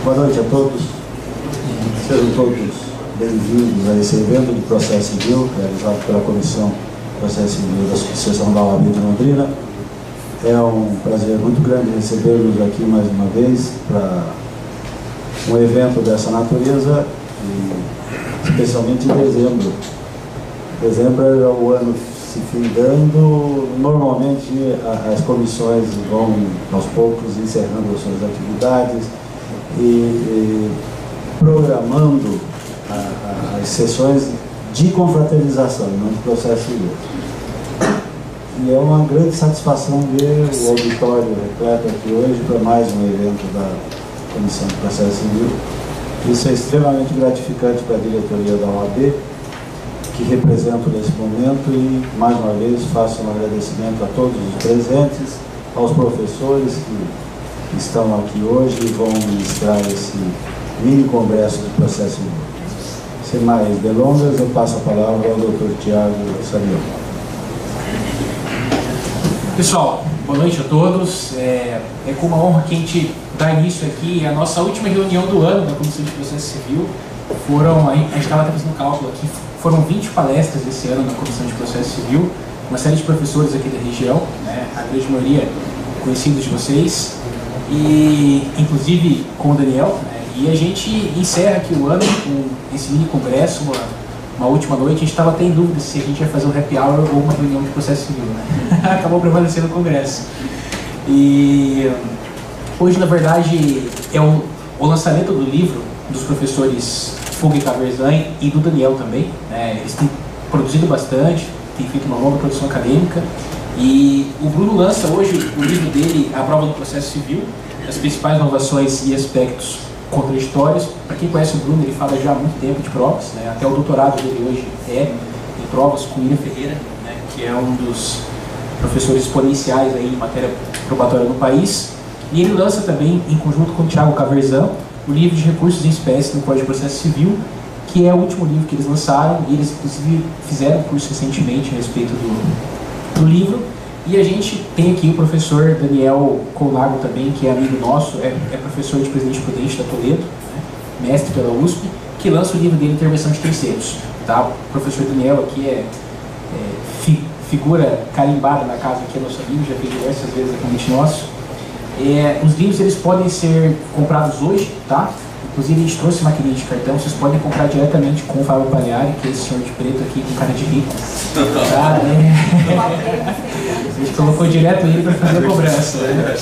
Boa noite a todos. Sejam todos bem-vindos a esse evento de processo civil, realizado pela Comissão de Processo Civil da Associação da OAB de Londrina. É um prazer muito grande recebê-los aqui mais uma vez para um evento dessa natureza, e especialmente em dezembro. Dezembro é o ano se findando. Normalmente as comissões vão aos poucos encerrando as suas atividades e programando as sessões de confraternização, não de processo civil. E é uma grande satisfação ver o auditório repleto aqui hoje para mais um evento da Comissão de Processo Civil. Isso é extremamente gratificante para a diretoria da OAB, que represento nesse momento, e mais uma vez faço um agradecimento a todos os presentes, aos professores que estão aqui hoje e vão ministrar esse mini congresso de processo civil. Sem mais delongas, eu passo a palavra ao Dr. Tiago Samião. Pessoal, boa noite a todos. É com uma honra que a gente dá início aqui à nossa última reunião do ano da Comissão de Processo Civil. A gente estava fazendo cálculo aqui, foram 20 palestras esse ano na Comissão de Processo Civil, uma série de professores aqui da região, né, a grande maioria conhecidos de vocês, e inclusive com o Daniel, né, e a gente encerra aqui o ano com esse mini congresso, uma última noite. A gente estava até em dúvida se a gente ia fazer um happy hour ou uma reunião de processo civil, né? Acabou prevalecendo o congresso. E hoje, na verdade, é o lançamento do livro dos professores Fuga e Caverzan e do Daniel também, né? Eles têm produzido bastante, têm feito uma longa produção acadêmica, e o Bruno lança hoje o livro dele, A Prova do Processo Civil, as principais inovações e aspectos contraditórios. Para quem conhece o Bruno, ele fala já há muito tempo de provas, né? Até o doutorado dele hoje é em provas com William Ferreira, né? Que é um dos professores exponenciais aí em matéria probatória no país. E ele lança também, em conjunto com o Thiago Caverzan, o livro de recursos em espécie no Código de Processo Civil, que é o último livro que eles lançaram, e eles inclusive fizeram um curso recentemente a respeito do livro. E a gente tem aqui o professor Daniel Colnago também, que é amigo nosso, é professor de Presidente Prudente da Toledo, né, mestre pela USP, que lança o livro dele, Intervenção de Terceiros. Tá? O professor Daniel aqui é figura carimbada na casa, aqui é nosso amigo, já fez diversas vezes a convite nosso. Os livros eles podem ser comprados hoje, tá? Inclusive a gente trouxe maquininha de cartão, vocês podem comprar diretamente com o Fábio Pagliari, que é esse senhor de preto aqui com cara de rico. Tá? A gente colocou direto ele para fazer a cobrança. Né?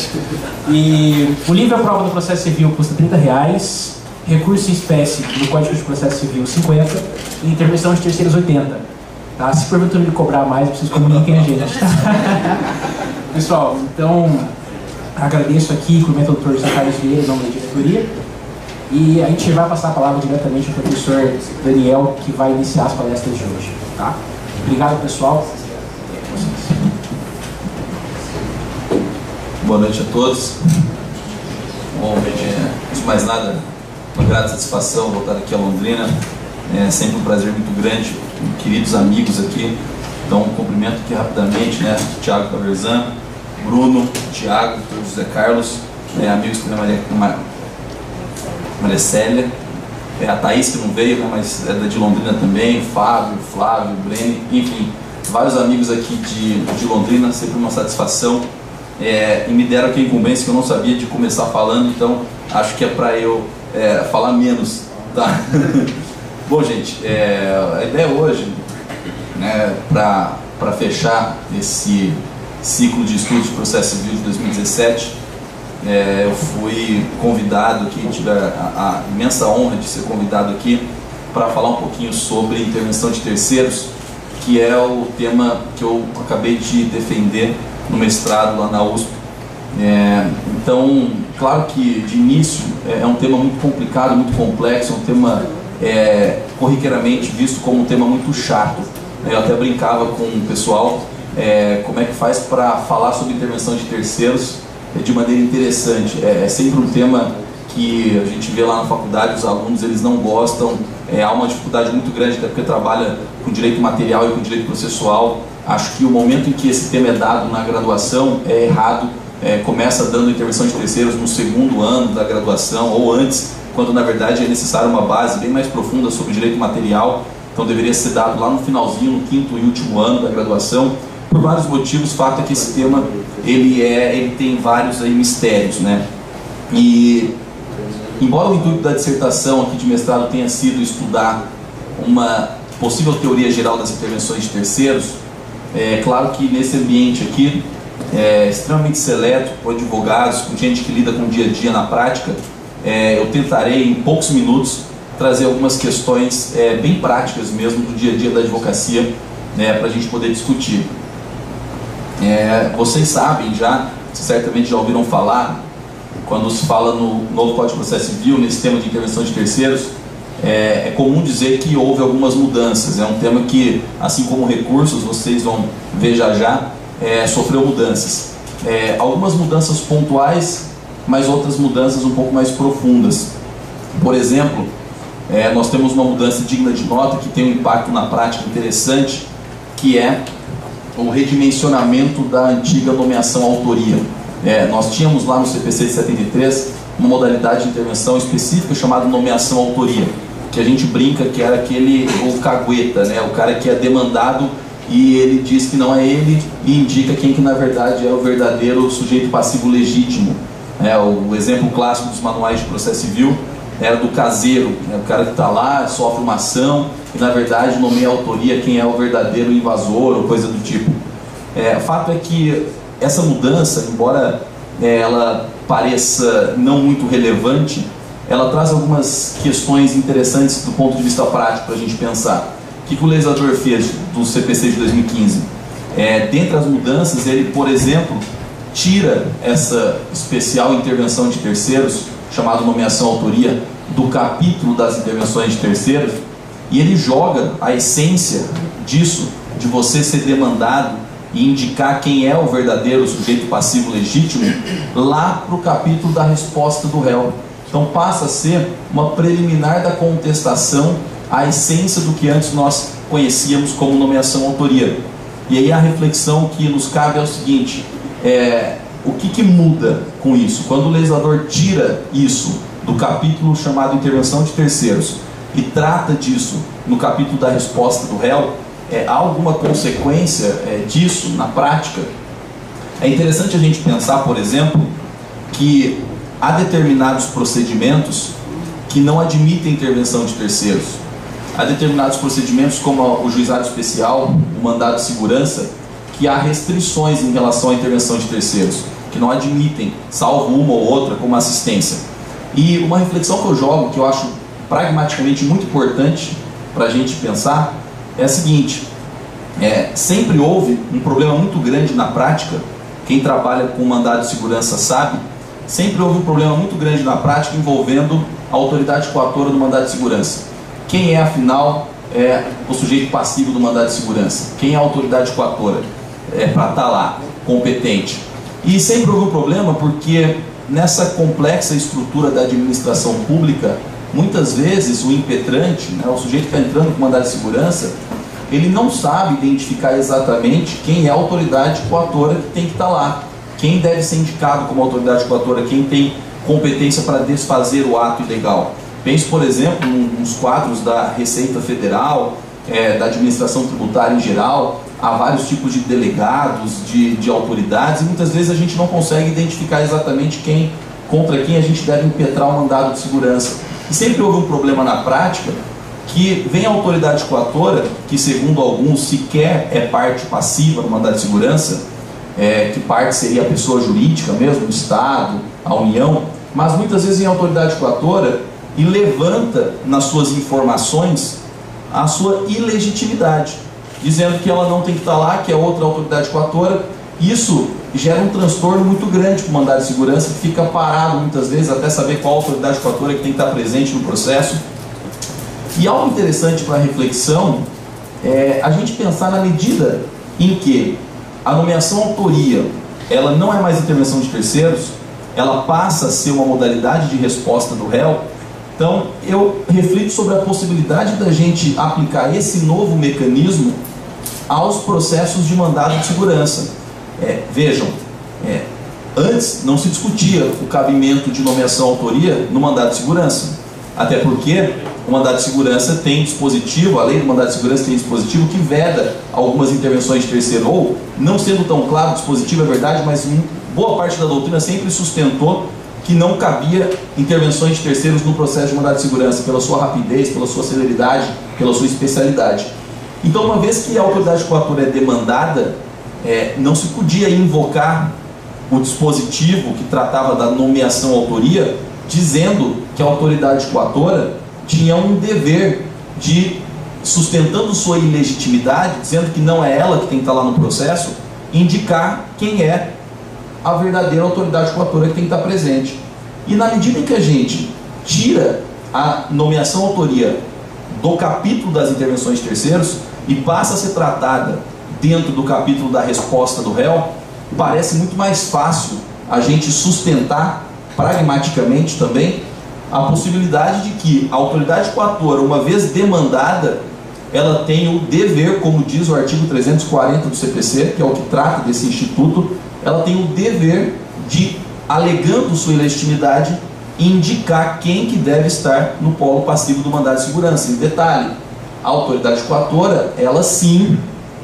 E o livro A Prova do Processo Civil custa R$30, recurso em espécie no Código de Processo Civil R$50 e intervenção de terceiros R$80. Tá? Se porventura ele cobrar mais, vocês comuniquem a gente. Tá? Pessoal, então agradeço aqui, cumprimento o Dr. José Carlos Vieira, em nome da diretoria. E a gente vai passar a palavra diretamente ao professor Daniel, que vai iniciar as palestras de hoje. Tá? Obrigado, pessoal. Boa noite a todos. Bom, antes de mais nada, uma grata satisfação voltar aqui a Londrina. É sempre um prazer muito grande, queridos amigos aqui. Então, um cumprimento aqui rapidamente, né? Thiago Caverzan, Bruno, Thiago, José Carlos, amigos que Maria Célia, a Thaís, que não veio, né, mas é de Londrina também, Fábio, Flávio, Breno, enfim, vários amigos aqui de Londrina, sempre uma satisfação. E me deram aqui a incumbência que eu não sabia de começar falando, então acho que é para eu falar menos, tá? Bom, gente, a ideia hoje, né, para fechar esse ciclo de estudos de processo civil de 2017, eu fui convidado aqui, tive a imensa honra de ser convidado aqui para falar um pouquinho sobre intervenção de terceiros, que é o tema que eu acabei de defender no mestrado lá na USP. Então, claro que de início é um tema muito complicado, muito complexo, é um tema corriqueiramente visto como um tema muito chato. Eu até brincava com o pessoal como é que faz para falar sobre intervenção de terceiros de maneira interessante. É sempre um tema que a gente vê lá na faculdade, os alunos eles não gostam, há uma dificuldade muito grande, até porque trabalha com direito material e com direito processual. Acho que o momento em que esse tema é dado na graduação é errado, começa dando intervenção de terceiros no segundo ano da graduação ou antes, quando na verdade é necessário uma base bem mais profunda sobre direito material. Então deveria ser dado lá no finalzinho, no quinto e último ano da graduação. Por vários motivos, o fato é que esse tema ele tem vários aí mistérios, né? E embora o intuito da dissertação aqui de mestrado tenha sido estudar uma possível teoria geral das intervenções de terceiros, é claro que nesse ambiente aqui extremamente seleto, com advogados, com gente que lida com o dia a dia na prática, eu tentarei em poucos minutos trazer algumas questões bem práticas mesmo do dia a dia da advocacia, para a gente poder discutir. Vocês sabem já, certamente já ouviram falar, quando se fala no novo Código de Processo Civil, nesse tema de intervenção de terceiros, é comum dizer que houve algumas mudanças. É um tema que, assim como recursos, vocês vão ver já, sofreu mudanças. Algumas mudanças pontuais, mas outras mudanças um pouco mais profundas. Por exemplo, nós temos uma mudança digna de nota que tem um impacto na prática interessante, que é o redimensionamento da antiga nomeação autoria. Nós tínhamos lá no CPC de 73 uma modalidade de intervenção específica chamada nomeação autoria, que a gente brinca que era o cagueta, né? O cara que é demandado e ele diz que não é ele e indica quem que na verdade é o verdadeiro sujeito passivo legítimo. O exemplo clássico dos manuais de processo civil era do caseiro, né? O cara que está lá, sofre uma ação e na verdade nomeia a autoria quem é o verdadeiro invasor ou coisa do tipo. O fato é que essa mudança, embora ela pareça não muito relevante, ela traz algumas questões interessantes do ponto de vista prático para a gente pensar. O que o legislador fez do CPC de 2015? Dentre as mudanças, ele, por exemplo, tira essa especial intervenção de terceiros, chamada nomeação autoria, do capítulo das intervenções de terceiros, e ele joga a essência disso, de você ser demandado e indicar quem é o verdadeiro sujeito passivo legítimo, lá para o capítulo da resposta do réu. Então passa a ser uma preliminar da contestação à essência do que antes nós conhecíamos como nomeação autoria. E aí a reflexão que nos cabe é o seguinte: o que muda com isso? Quando o legislador tira isso do capítulo chamado intervenção de terceiros e trata disso no capítulo da resposta do réu, há alguma consequência disso na prática? É interessante a gente pensar, por exemplo, que há determinados procedimentos que não admitem intervenção de terceiros. Há determinados procedimentos, como o juizado especial, o mandado de segurança, que há restrições em relação à intervenção de terceiros, que não admitem, salvo uma ou outra, como assistência. E uma reflexão que eu jogo, que eu acho pragmaticamente muito importante para a gente pensar, é a seguinte: sempre houve um problema muito grande na prática, quem trabalha com mandado de segurança sabe, sempre houve um problema muito grande na prática envolvendo a autoridade coatora do mandado de segurança. Quem é, afinal, o sujeito passivo do mandado de segurança? Quem é a autoridade coatora? Para estar lá, competente. E sempre houve um problema porque nessa complexa estrutura da administração pública, muitas vezes o impetrante, né, o sujeito que está entrando com mandado de segurança, ele não sabe identificar exatamente quem é a autoridade coatora que tem que estar lá. Quem deve ser indicado como autoridade coatora, quem tem competência para desfazer o ato ilegal. Pense, por exemplo, nos quadros da Receita Federal, da administração tributária em geral, há vários tipos de delegados, de autoridades, e muitas vezes a gente não consegue identificar exatamente contra quem a gente deve impetrar um mandado de segurança. E sempre houve um problema na prática, que vem a autoridade coatora, que segundo alguns sequer é parte passiva do mandado de segurança, que parte seria a pessoa jurídica mesmo, o Estado, a União, mas muitas vezes vem a autoridade coatora e levanta nas suas informações a sua ilegitimidade, dizendo que ela não tem que estar lá, que é outra autoridade coatora. Isso gera um transtorno muito grande para o mandado de segurança, que fica parado muitas vezes até saber qual autoridade coatora que tem que estar presente no processo. E algo interessante para a reflexão é a gente pensar na medida em que a nomeação autoria, ela não é mais intervenção de terceiros, ela passa a ser uma modalidade de resposta do réu. Então eu reflito sobre a possibilidade da gente aplicar esse novo mecanismo aos processos de mandado de segurança. Vejam, Antes não se discutia o cabimento de nomeação autoria no mandado de segurança, até porque o mandado de segurança tem dispositivo, a lei do mandado de segurança tem dispositivo que veda algumas intervenções de terceiro, ou não sendo tão claro o dispositivo, é verdade, mas boa parte da doutrina sempre sustentou que não cabia intervenções de terceiros no processo de mandado de segurança, pela sua rapidez, pela sua celeridade, pela sua especialidade. Então, uma vez que a autoridade coatora é demandada, não se podia invocar o dispositivo que tratava da nomeação autoria, dizendo que a autoridade coatora tinha um dever de, sustentando sua ilegitimidade, dizendo que não é ela que tem que estar lá no processo, indicar quem é a verdadeira autoridade coatora que tem que estar presente. E na medida em que a gente tira a nomeação autoria do capítulo das intervenções de terceiros e passa a ser tratada dentro do capítulo da resposta do réu, parece muito mais fácil a gente sustentar pragmaticamente também a possibilidade de que a autoridade coatora, uma vez demandada, ela tem o dever, como diz o artigo 340 do CPC, que é o que trata desse instituto, ela tem o dever de, alegando sua ilegitimidade, indicar quem que deve estar no polo passivo do mandado de segurança. Em detalhe, a autoridade coatora, ela sim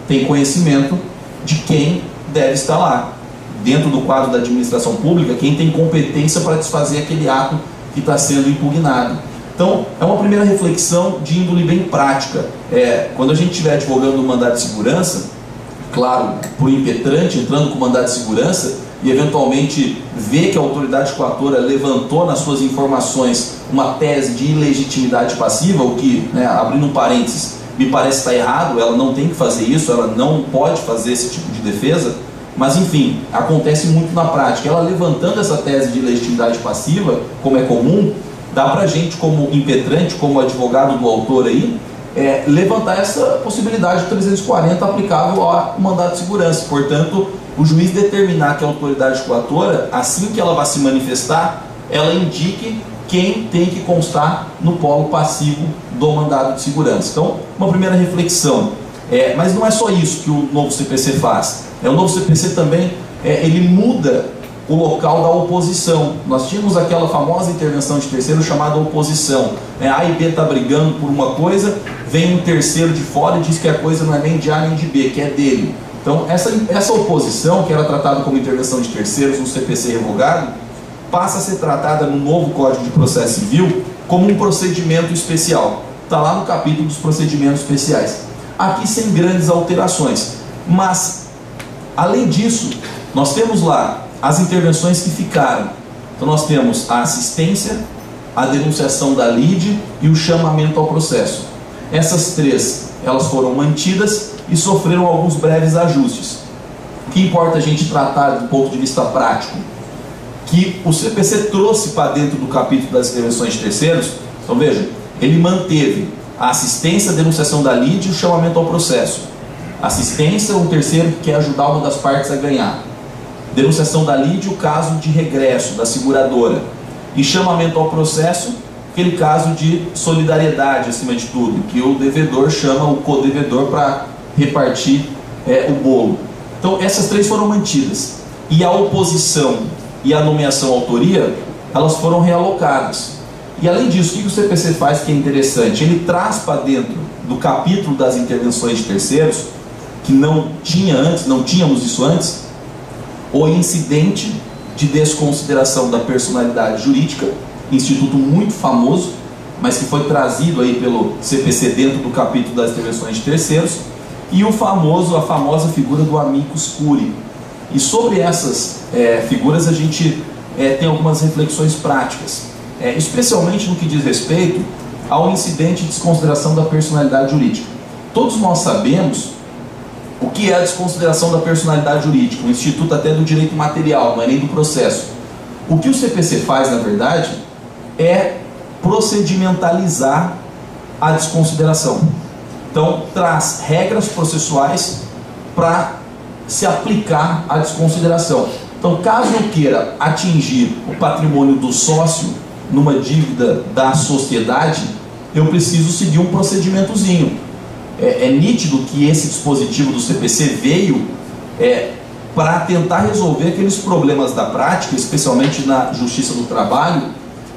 tem conhecimento de quem deve estar lá. Dentro do quadro da administração pública, quem tem competência para desfazer aquele ato que está sendo impugnado. Então, é uma primeira reflexão de índole bem prática. Quando a gente estiver advogando o mandado de segurança, claro, para o impetrante entrando com o mandado de segurança e eventualmente ver que a autoridade coatora levantou nas suas informações uma tese de ilegitimidade passiva, o que, abrindo um parênteses, me parece estar errado, ela não tem que fazer isso, ela não pode fazer esse tipo de defesa, mas enfim, acontece muito na prática. Ela levantando essa tese de ilegitimidade passiva, como é comum, dá para a gente, como impetrante, como advogado do autor aí, levantar essa possibilidade de 340 aplicável ao mandado de segurança. Portanto, o juiz determinar que a autoridade coatora, assim que ela vai se manifestar, ela indique quem tem que constar no polo passivo do mandado de segurança. Então, uma primeira reflexão. Mas não é só isso que o novo CPC faz. O novo CPC também, ele muda o local da oposição. Nós tínhamos aquela famosa intervenção de terceiro chamada oposição. A e B está brigando por uma coisa, vem um terceiro de fora e diz que a coisa não é nem de A nem de B, que é dele. Então, essa oposição, que era tratada como intervenção de terceiros no CPC revogado, passa a ser tratada no novo Código de Processo Civil como um procedimento especial. Está lá no capítulo dos procedimentos especiais. Aqui sem grandes alterações. Mas, além disso, nós temos lá as intervenções que ficaram. Então nós temos a assistência, a denunciação da lide e o chamamento ao processo. Essas três, elas foram mantidas e sofreram alguns breves ajustes. O que importa a gente tratar do ponto de vista prático? Que o CPC trouxe para dentro do capítulo das intervenções de terceiros. Então veja, ele manteve a assistência, a denunciação da lide e o chamamento ao processo. Assistência, um terceiro que quer ajudar uma das partes a ganhar. Denunciação da lide, o caso de regresso da seguradora. E chamamento ao processo, aquele caso de solidariedade acima de tudo, que o devedor chama o codevedor para repartir o bolo. Então essas três foram mantidas. E a oposição e a nomeação à autoria, elas foram realocadas. E além disso, o que o CPC faz que é interessante? Ele traz para dentro do capítulo das intervenções de terceiros, que não tinha antes, não tínhamos isso antes, o incidente de desconsideração da personalidade jurídica, instituto muito famoso, mas que foi trazido aí pelo CPC dentro do capítulo das intervenções de terceiros, e a famosa figura do amicus curiae. E sobre essas figuras a gente tem algumas reflexões práticas, especialmente no que diz respeito ao incidente de desconsideração da personalidade jurídica. Todos nós sabemos o que é a desconsideração da personalidade jurídica, um instituto até do direito material, não é nem do processo. O que o CPC faz, na verdade, é procedimentalizar a desconsideração. Então, traz regras processuais para se aplicar à desconsideração. Então, caso eu queira atingir o patrimônio do sócio numa dívida da sociedade, eu preciso seguir um procedimentozinho. É nítido que esse dispositivo do CPC veio para tentar resolver aqueles problemas da prática, especialmente na justiça do trabalho,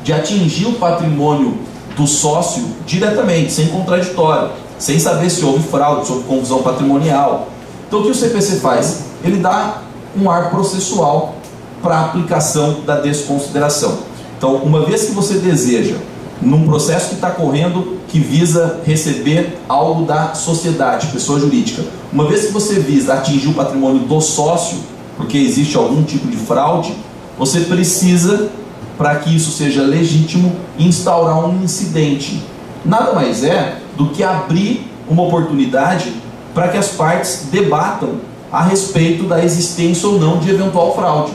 de atingir o patrimônio do sócio diretamente, sem contraditório, sem saber se houve fraude, se houve confusão patrimonial. Então o que o CPC faz? Ele dá um ar processual para a aplicação da desconsideração. Então, uma vez que você deseja, num processo que está correndo, que visa receber algo da sociedade, pessoa jurídica, uma vez que você visa atingir o patrimônio do sócio, porque existe algum tipo de fraude, você precisa, para que isso seja legítimo, instaurar um incidente. Nada mais é do que abrir uma oportunidade para que as partes debatam a respeito da existência ou não de eventual fraude.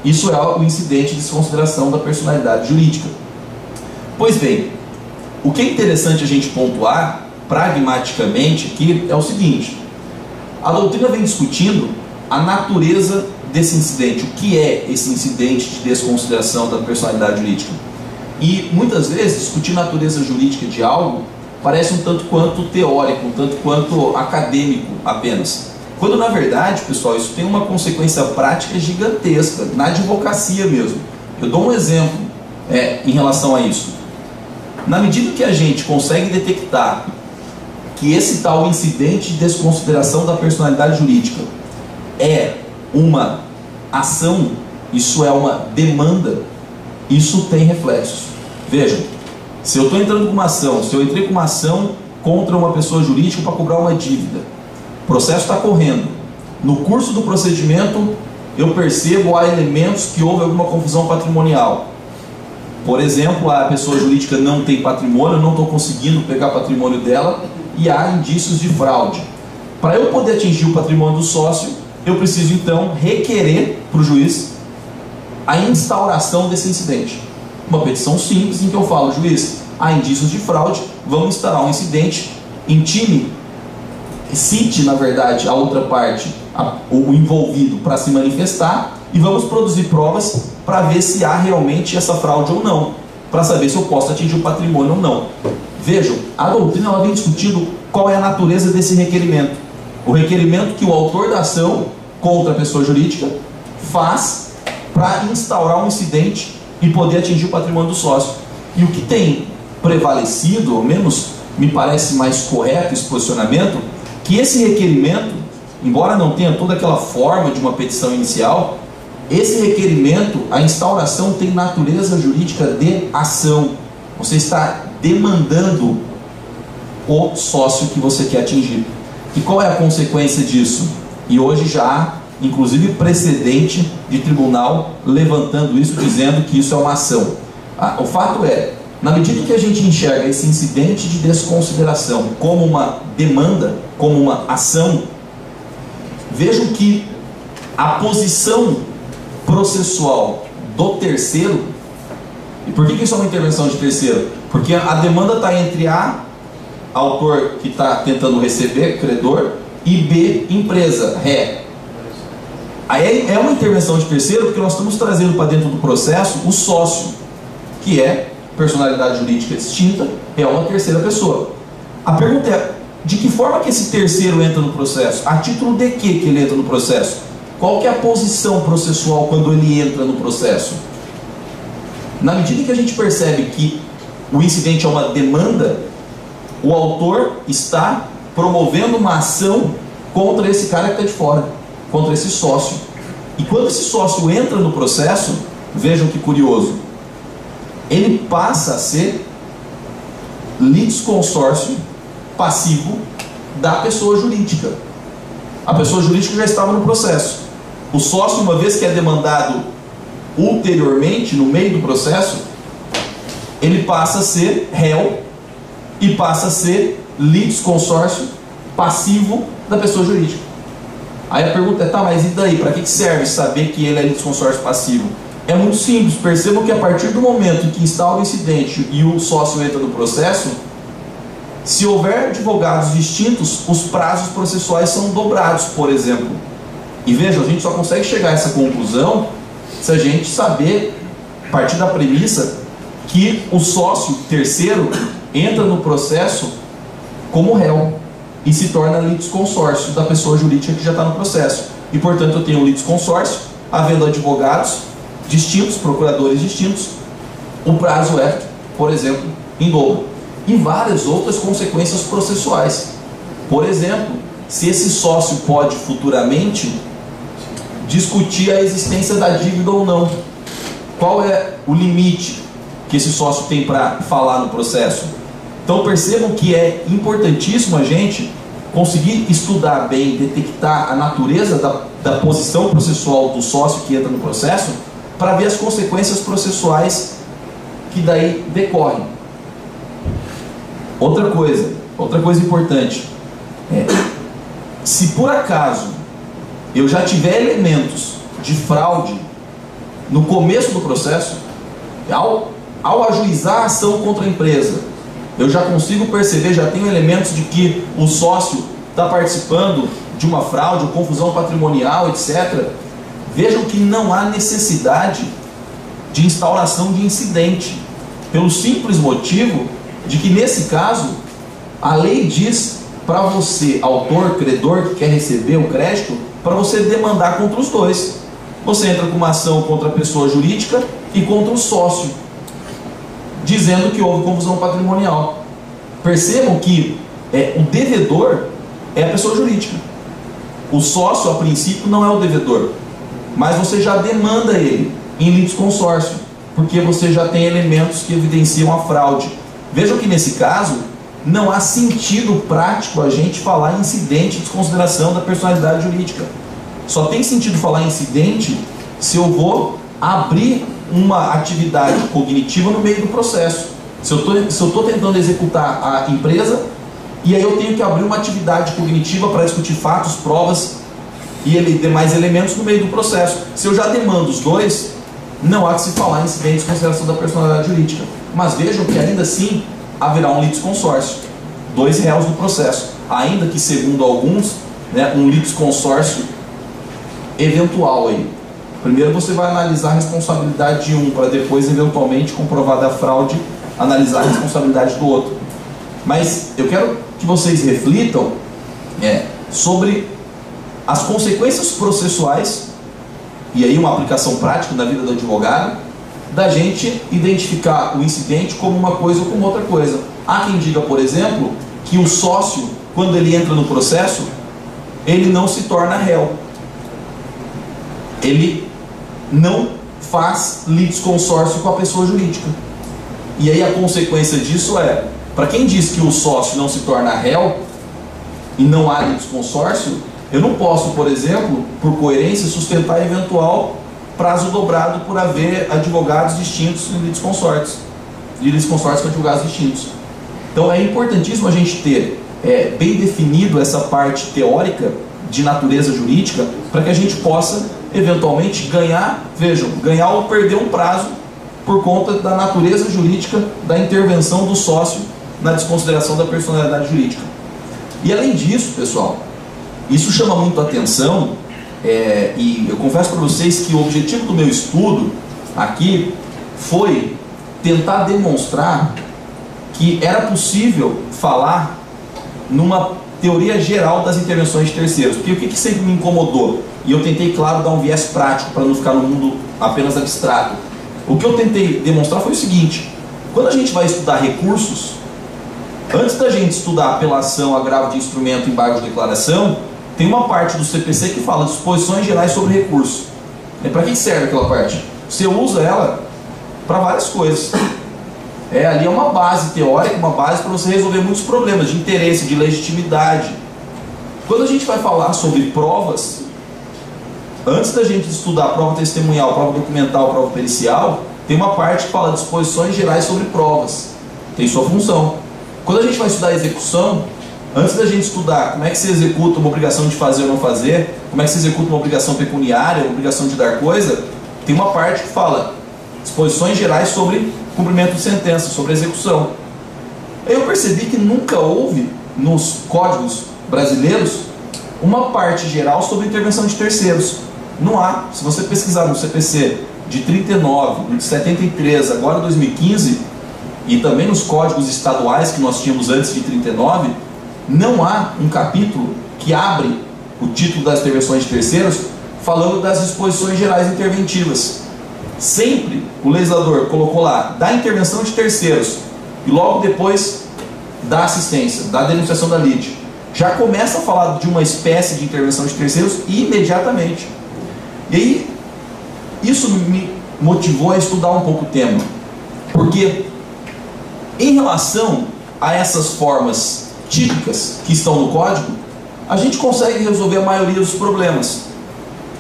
Isso é o incidente de desconsideração da personalidade jurídica. Pois bem, o que é interessante a gente pontuar pragmaticamente aqui é o seguinte: a doutrina vem discutindo a natureza desse incidente, o que é esse incidente de desconsideração da personalidade jurídica. E muitas vezes discutir natureza jurídica de algo parece um tanto quanto teórico, um tanto quanto acadêmico apenas. Quando na verdade, pessoal, isso tem uma consequência prática gigantesca, na advocacia mesmo. Eu dou um exemplo em relação a isso. Na medida que a gente consegue detectar que esse tal incidente de desconsideração da personalidade jurídica é uma ação, isso é uma demanda, isso tem reflexos. Vejam, se eu estou entrando com uma ação, se eu entrei com uma ação contra uma pessoa jurídica para cobrar uma dívida, o processo está correndo. No curso do procedimento, eu percebo há elementos que houve alguma confusão patrimonial. Por exemplo, a pessoa jurídica não tem patrimônio, eu não estou conseguindo pegar patrimônio dela e há indícios de fraude. Para eu poder atingir o patrimônio do sócio, eu preciso então requerer para o juiz a instauração desse incidente. Uma petição simples em que eu falo: juiz, há indícios de fraude, vamos instaurar um incidente, intime, cite na verdade a outra parte, o envolvido, para se manifestar, e vamos produzir provas para ver se há realmente essa fraude ou não, para saber se eu posso atingir o patrimônio ou não. Vejam, a doutrina ela vem discutindo qual é a natureza desse requerimento. O requerimento que o autor da ação contra a pessoa jurídica faz para instaurar um incidente e poder atingir o patrimônio do sócio. E o que tem prevalecido, ou menos me parece mais correto esse posicionamento, que esse requerimento, embora não tenha toda aquela forma de uma petição inicial, esse requerimento, a instauração tem natureza jurídica de ação. Você está demandando o sócio que você quer atingir. E qual é a consequência disso? E hoje já há, inclusive, precedente de tribunal levantando isso, dizendo que isso é uma ação. O fato é, na medida que a gente enxerga esse incidente de desconsideração como uma demanda, como uma ação, vejam que a posição processual do terceiro, e por que isso é uma intervenção de terceiro? Porque a demanda está entre A, autor que está tentando receber, credor, e B, empresa, ré. Aí é uma intervenção de terceiro porque nós estamos trazendo para dentro do processo o sócio, que é personalidade jurídica distinta, é uma terceira pessoa. A pergunta é, de que forma que esse terceiro entra no processo? A título de que ele entra no processo? Qual que é a posição processual quando ele entra no processo? Na medida que a gente percebe que o incidente é uma demanda, o autor está promovendo uma ação contra esse cara que está de fora, contra esse sócio. E quando esse sócio entra no processo, vejam que curioso, ele passa a ser litisconsórcio passivo da pessoa jurídica. A pessoa jurídica já estava no processo. O sócio, uma vez que é demandado ulteriormente, no meio do processo, ele passa a ser réu e passa a ser litisconsórcio passivo da pessoa jurídica. Aí a pergunta é, tá, mas e daí? Para que serve saber que ele é litisconsórcio passivo? É muito simples. Percebam que a partir do momento em que instaura o incidente e o sócio entra no processo, se houver advogados distintos, os prazos processuais são dobrados, por exemplo. E vejam, a gente só consegue chegar a essa conclusão se a gente saber, partir da premissa que o sócio terceiro entra no processo como réu e se torna litisconsórcio da pessoa jurídica que já está no processo. e, portanto, eu tenho um litisconsórcio, havendo advogados distintos, procuradores distintos, o prazo é, por exemplo, em dobro. E várias outras consequências processuais. Por exemplo, se esse sócio pode futuramente discutir a existência da dívida ou não. Qual é o limite que esse sócio tem para falar no processo? Então percebam que é importantíssimo a gente conseguir estudar bem, detectar a natureza da posição processual do sócio que entra no processo, para ver as consequências processuais que daí decorrem. Outra coisa importante, se por acaso eu já tiver elementos de fraude no começo do processo, ao ajuizar a ação contra a empresa, eu já consigo perceber, já tenho elementos de que o sócio está participando de uma fraude, confusão patrimonial, etc. Vejam que não há necessidade de instauração de incidente, pelo simples motivo de que, nesse caso, a lei diz para você, autor, credor, que quer receber o crédito, para você demandar contra os dois. Você entra com uma ação contra a pessoa jurídica e contra o sócio, dizendo que houve confusão patrimonial. Percebam que o devedor é a pessoa jurídica. O sócio, a princípio, não é o devedor, mas você já demanda ele em litisconsórcio, porque você já tem elementos que evidenciam a fraude. Vejam que nesse caso não há sentido prático a gente falar em incidente de desconsideração da personalidade jurídica. Só tem sentido falar em incidente se eu vou abrir uma atividade cognitiva no meio do processo. Se eu estou tentando executar a empresa e aí eu tenho que abrir uma atividade cognitiva para discutir fatos, provas e demais elementos no meio do processo. Se eu já demando os dois, não há que se falar em incidente de desconsideração da personalidade jurídica. Mas vejam que ainda assim haverá um litisconsórcio, dois réus no processo, ainda que segundo alguns, um litisconsórcio eventual aí. Primeiro você vai analisar a responsabilidade de um, para depois, eventualmente, comprovada a fraude, analisar a responsabilidade do outro. Mas eu quero que vocês reflitam sobre as consequências processuais, e aí uma aplicação prática na vida do advogado, da gente identificar o incidente como uma coisa ou como outra coisa. Há quem diga, por exemplo, que o sócio, quando ele entra no processo, ele não se torna réu. Ele não faz litisconsórcio com a pessoa jurídica. E aí a consequência disso para quem diz que o sócio não se torna réu e não há litisconsórcio, eu não posso, por exemplo, por coerência, sustentar eventual prazo dobrado por haver advogados distintos em litisconsórcios, de litisconsórcios com advogados distintos. Então é importantíssimo a gente ter bem definido essa parte teórica de natureza jurídica, para que a gente possa eventualmente ganhar ou perder um prazo por conta da natureza jurídica da intervenção do sócio na desconsideração da personalidade jurídica. E além disso, pessoal, isso chama muito a atenção, e eu confesso para vocês que o objetivo do meu estudo aqui foi tentar demonstrar que era possível falar numa teoria geral das intervenções de terceiros, porque o que sempre me incomodou, e eu tentei, claro, dar um viés prático para não ficar no mundo apenas abstrato. O que eu tentei demonstrar foi o seguinte: quando a gente vai estudar recursos, antes da gente estudar apelação, agravo de instrumento, embargo de declaração, tem uma parte do CPC que fala disposições gerais sobre recurso. Para que serve aquela parte? Você usa ela para várias coisas. Ali é uma base teórica, uma base para você resolver muitos problemas de interesse, de legitimidade. Quando a gente vai falar sobre provas, antes da gente estudar prova testemunhal, prova documental, prova pericial, tem uma parte que fala disposições gerais sobre provas. Tem sua função. Quando a gente vai estudar execução, antes da gente estudar como é que se executa uma obrigação de fazer ou não fazer, como é que se executa uma obrigação pecuniária, uma obrigação de dar coisa, tem uma parte que fala disposições gerais sobre cumprimento de sentença, sobre execução. Aí eu percebi que nunca houve nos códigos brasileiros uma parte geral sobre intervenção de terceiros. Não há. Se você pesquisar no CPC de 39, de 73, agora 2015, e também nos códigos estaduais que nós tínhamos antes de 39, não há um capítulo que abre o título das intervenções de terceiros, falando das disposições gerais interventivas. Sempre o legislador colocou lá da intervenção de terceiros e logo depois da assistência, da denunciação da lide. Já começa a falar de uma espécie de intervenção de terceiros imediatamente. E aí, isso me motivou a estudar um pouco o tema. Porque, em relação a essas formas típicas que estão no Código, a gente consegue resolver a maioria dos problemas.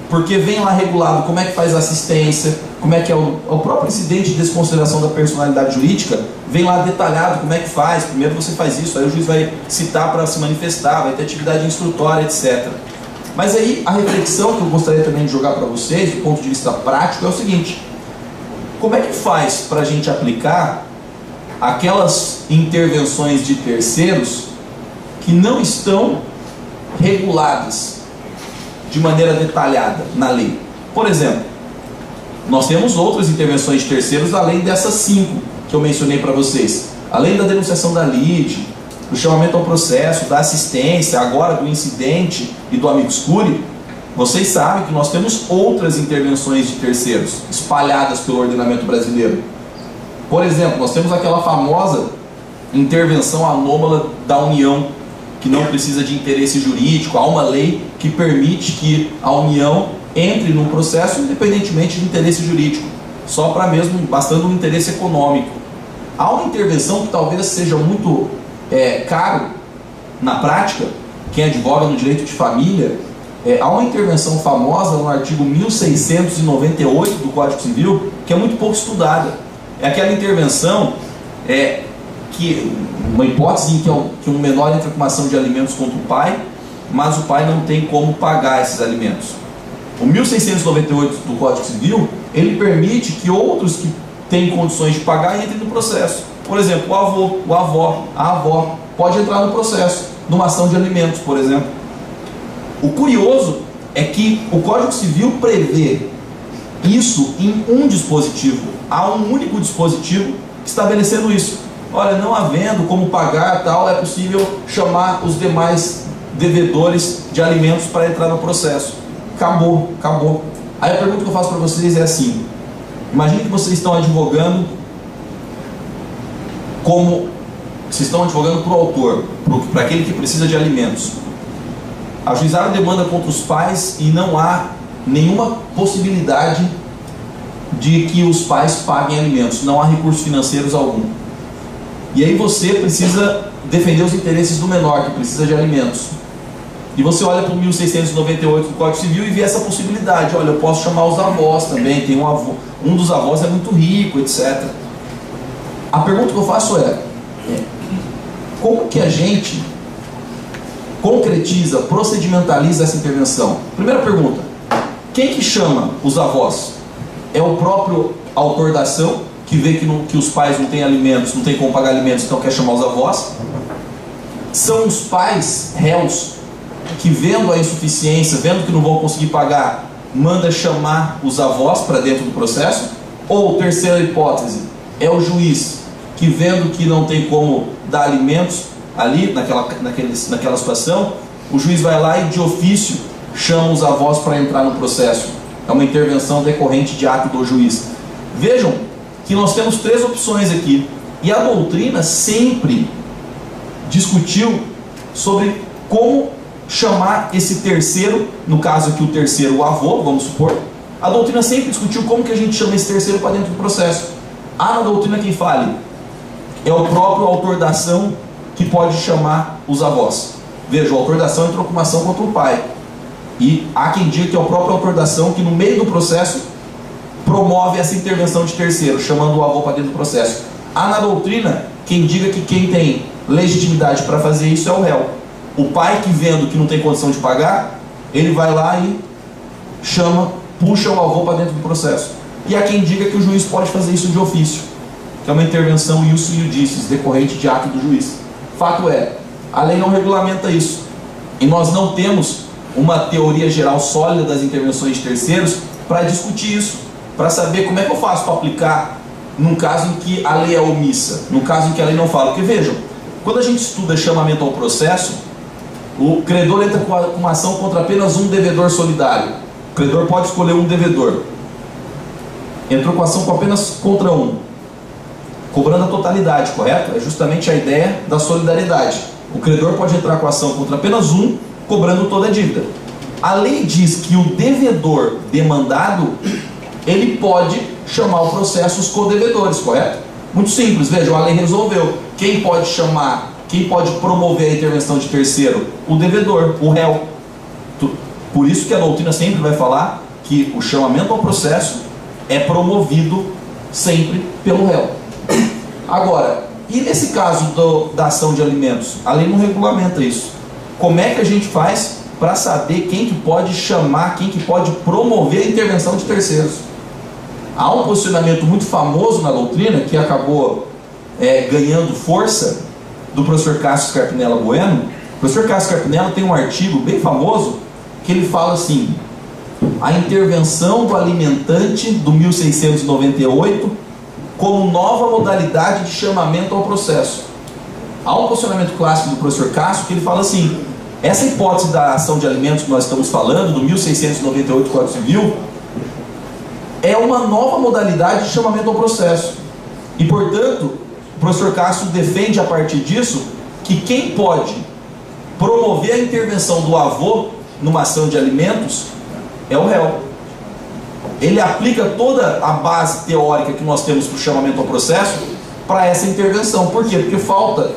Porque vem lá regulado como é que faz a assistência, como é que é o próprio incidente de desconsideração da personalidade jurídica, vem lá detalhado como é que faz. Primeiro você faz isso, aí o juiz vai citar para se manifestar, vai ter atividade instrutória, etc. Mas aí a reflexão que eu gostaria também de jogar para vocês, do ponto de vista prático, é o seguinte: como é que faz para a gente aplicar aquelas intervenções de terceiros que não estão reguladas de maneira detalhada na lei? Por exemplo, nós temos outras intervenções de terceiros além dessas 5 que eu mencionei para vocês. Além da denunciação da lide, do chamamento ao processo, da assistência, agora do incidente e do amicus curiae, vocês sabem que nós temos outras intervenções de terceiros espalhadas pelo ordenamento brasileiro. Por exemplo, nós temos aquela famosa intervenção anômala da União, que não precisa de interesse jurídico. Há uma lei que permite que a União entre num processo independentemente de interesse jurídico, só para mesmo, bastando um interesse econômico. Há uma intervenção que talvez seja muito caro na prática, quem advoga no direito de família, há uma intervenção famosa no artigo 1698 do Código Civil, que é muito pouco estudada. É aquela intervenção que, uma hipótese em que um menor entra com uma ação de alimentos contra o pai, mas o pai não tem como pagar esses alimentos. O 1698 do Código Civil, ele permite que outros que têm condições de pagar entrem no processo. Por exemplo, o avô, a avó pode entrar no processo, numa ação de alimentos, por exemplo. O curioso é que o Código Civil prevê isso em um dispositivo. Há um único dispositivo estabelecendo isso. Olha, não havendo como pagar tal, é possível chamar os demais devedores de alimentos para entrar no processo. Acabou, acabou. Aí a pergunta que eu faço para vocês é assim: imagine que vocês estão advogando para o autor, para aquele que precisa de alimentos. Ajuizaram demanda contra os pais e não há nenhuma possibilidade de que os pais paguem alimentos, não há recursos financeiros algum. E aí você precisa defender os interesses do menor, que precisa de alimentos. E você olha para o 1698 do Código Civil e vê essa possibilidade. Olha, eu posso chamar os avós também, tem um dos avós é muito rico, etc. A pergunta que eu faço como que a gente concretiza, procedimentaliza essa intervenção? Primeira pergunta: quem que chama os avós? É o próprio autor da ação, que vê que os pais não têm alimentos, não tem como pagar alimentos, então quer chamar os avós? São os pais réus que, vendo a insuficiência, vendo que não vão conseguir pagar, manda chamar os avós para dentro do processo? Ou, terceira hipótese, é o juiz que, vendo que não tem como dar alimentos ali, naquela situação, o juiz vai lá e de ofício chama os avós para entrar no processo? É uma intervenção decorrente de ato do juiz. Vejam que nós temos 3 opções aqui, e a doutrina sempre discutiu sobre como chamar esse terceiro, no caso aqui o terceiro, o avô, vamos supor. A doutrina sempre discutiu como que a gente chama esse terceiro para dentro do processo. Há na doutrina quem fale, é o próprio autor da ação que pode chamar os avós. Veja, o autor da ação entrou com uma ação contra o pai, e há quem diga que é o próprio autor da ação que, no meio do processo, promove essa intervenção de terceiro, chamando o avô para dentro do processo. Há na doutrina quem diga que quem tem legitimidade para fazer isso é o réu. O pai, que vendo que não tem condição de pagar, ele vai lá e puxa o avô para dentro do processo. E há quem diga que o juiz pode fazer isso de ofício, que é uma intervenção ius iudicis, decorrente de ato do juiz. Fato é, a lei não regulamenta isso, e nós não temos uma teoria geral sólida das intervenções de terceiros para discutir isso, para saber como é que eu faço para aplicar num caso em que a lei é omissa, num caso em que a lei não fala. Porque vejam, quando a gente estuda chamamento ao processo, O credor entra com uma ação contra apenas um devedor solidário. O credor pode escolher um devedor. Entrou com ação com apenas contra um, cobrando a totalidade, correto? É justamente a ideia da solidariedade. O credor pode entrar com ação contra apenas um, cobrando toda a dívida. A lei diz que o devedor demandado, ele pode chamar o processo os codevedores, correto? Muito simples, vejam, a lei resolveu. Quem pode chamar, quem pode promover a intervenção de terceiro? O devedor, o réu. Por isso que a doutrina sempre vai falar que o chamamento ao processo é promovido sempre pelo réu. Agora, e nesse caso da ação de alimentos? A lei não regulamenta isso. Como é que a gente faz para saber quem que pode chamar, quem que pode promover a intervenção de terceiros? Há um posicionamento muito famoso na doutrina, que acabou ganhando força, do professor Cássio Scarpinella Bueno. O professor Cássio Scarpinella tem um artigo bem famoso, que ele fala assim: a intervenção do alimentante do 1698 como nova modalidade de chamamento ao processo. Há um posicionamento clássico do professor Cássio que ele fala assim: essa hipótese da ação de alimentos que nós estamos falando, do 1698 Código Civil, é uma nova modalidade de chamamento ao processo. E, portanto, o professor Cássio defende a partir disso que quem pode promover a intervenção do avô numa ação de alimentos é o réu. Ele aplica toda a base teórica que nós temos para o chamamento ao processo para essa intervenção. Por quê? Porque falta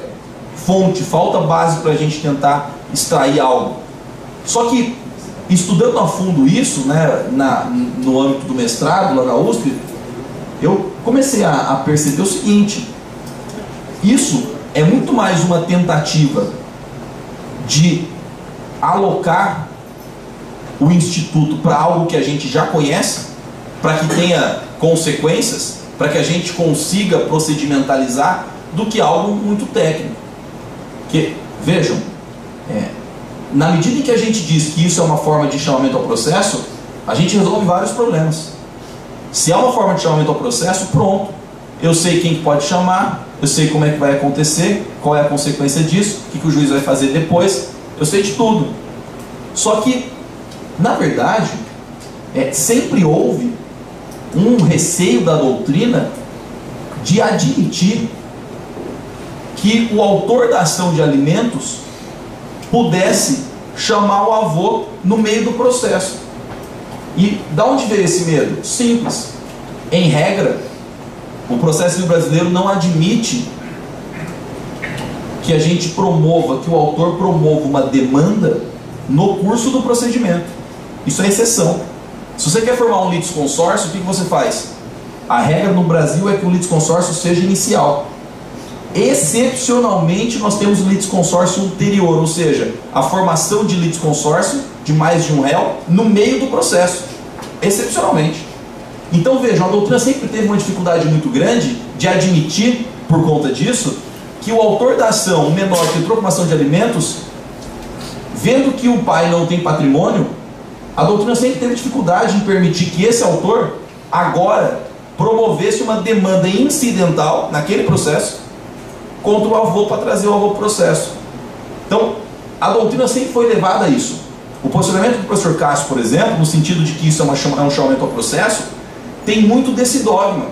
fonte, falta base para a gente tentar extrair algo. Só que, estudando a fundo isso, né, no âmbito do mestrado, lá na USP, eu comecei a perceber o seguinte: isso é muito mais uma tentativa de alocar o Instituto para algo que a gente já conhece, para que tenha consequências, para que a gente consiga procedimentalizar, do que algo muito técnico. Que, vejam, na medida em que a gente diz que isso é uma forma de chamamento ao processo, a gente resolve vários problemas. Se é uma forma de chamamento ao processo, pronto. Eu sei quem pode chamar, eu sei como é que vai acontecer, qual é a consequência disso, o que o juiz vai fazer depois, eu sei de tudo. Só que, na verdade, sempre houve um receio da doutrina de admitir que o autor da ação de alimentos pudesse chamar o avô no meio do processo. E da onde veio esse medo? Simples. Em regra, o processo civil brasileiro não admite que a gente promova, que o autor promova uma demanda no curso do procedimento. Isso é exceção. Se você quer formar um litisconsórcio, o que você faz? A regra no Brasil é que o litisconsórcio seja inicial. Excepcionalmente, nós temos o litisconsórcio ulterior, ou seja, a formação de litisconsórcio de mais de um réu no meio do processo. Excepcionalmente. Então vejam, a doutrina sempre teve uma dificuldade muito grande de admitir, por conta disso, que o autor da ação, o menor que entrou com uma ação de alimentos, vendo que o pai não tem patrimônio, a doutrina sempre teve dificuldade em permitir que esse autor agora promovesse uma demanda incidental naquele processo contra o avô, para trazer o avô para o processo. Então, a doutrina sempre foi levada a isso. O posicionamento do professor Cássio, por exemplo, no sentido de que isso é um chamamento ao processo, tem muito desse dogma.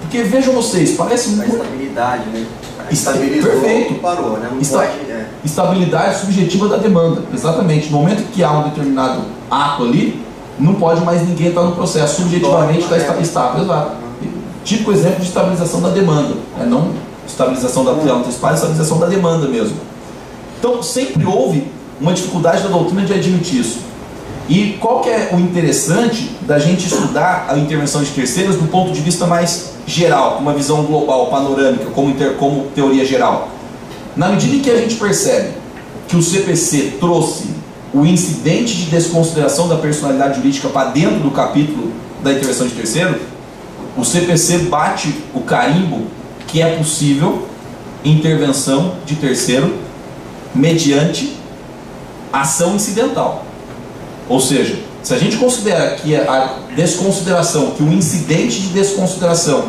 Porque vejam vocês, parece muito... estabilidade, né? Estabilizou, perfeito. Parou, né? Não pode, Estabilidade subjetiva da demanda. Exatamente. No momento que há um determinado ato ali, não pode mais ninguém estar no processo. Subjetivamente está estável. Exato. Típico exemplo de estabilização da demanda. Não estabilização da tutela antecipada, estabilização da demanda mesmo. Então, sempre houve uma dificuldade da doutrina de admitir isso. E qual que é o interessante da gente estudar a intervenção de terceiros do ponto de vista mais geral, com uma visão global, panorâmica, como teoria geral? Na medida em que a gente percebe que o CPC trouxe o incidente de desconsideração da personalidade jurídica para dentro do capítulo da intervenção de terceiro, o CPC bate o carimbo que é possível intervenção de terceiro mediante ação incidental. Ou seja, se a gente considera que a desconsideração, que o incidente de desconsideração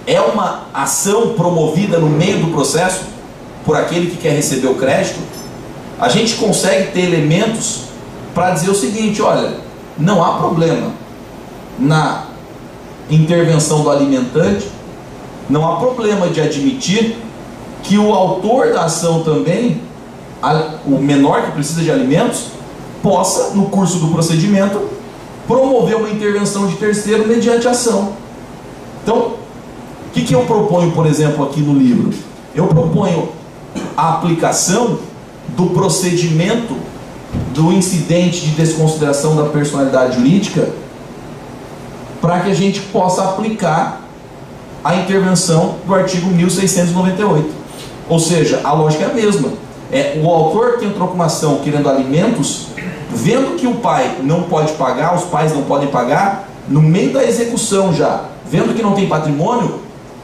é uma ação promovida no meio do processo por aquele que quer receber o crédito, a gente consegue ter elementos para dizer o seguinte: olha, não há problema na intervenção do alimentante, não há problema de admitir que o autor da ação também, o menor que precisa de alimentos, possa, no curso do procedimento, promover uma intervenção de terceiro mediante ação. Então, o que eu proponho, por exemplo, aqui no livro? Eu proponho a aplicação do procedimento do incidente de desconsideração da personalidade jurídica para que a gente possa aplicar a intervenção do artigo 1698. Ou seja, a lógica é a mesma. O autor que entrou com uma ação querendo alimentos, vendo que o pai não pode pagar, os pais não podem pagar, no meio da execução já, vendo que não tem patrimônio,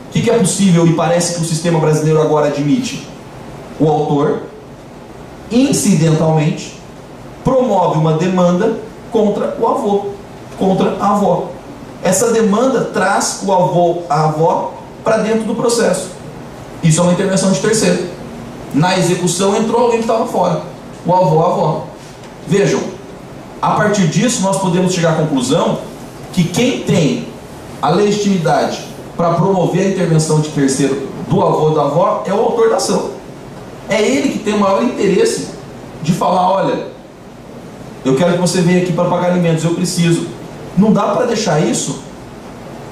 o que é possível e parece que o sistema brasileiro agora admite? O autor, incidentalmente, promove uma demanda contra o avô, contra a avó. Essa demanda traz o avô, a avó, para dentro do processo. Isso é uma intervenção de terceiro. Na execução entrou alguém que estava fora, o avô, a avó. Vejam, a partir disso nós podemos chegar à conclusão que quem tem a legitimidade para promover a intervenção de terceiro do avô ou da avó é o autor da ação. É ele que tem o maior interesse de falar: olha, eu quero que você venha aqui para pagar alimentos, eu preciso. Não dá para deixar isso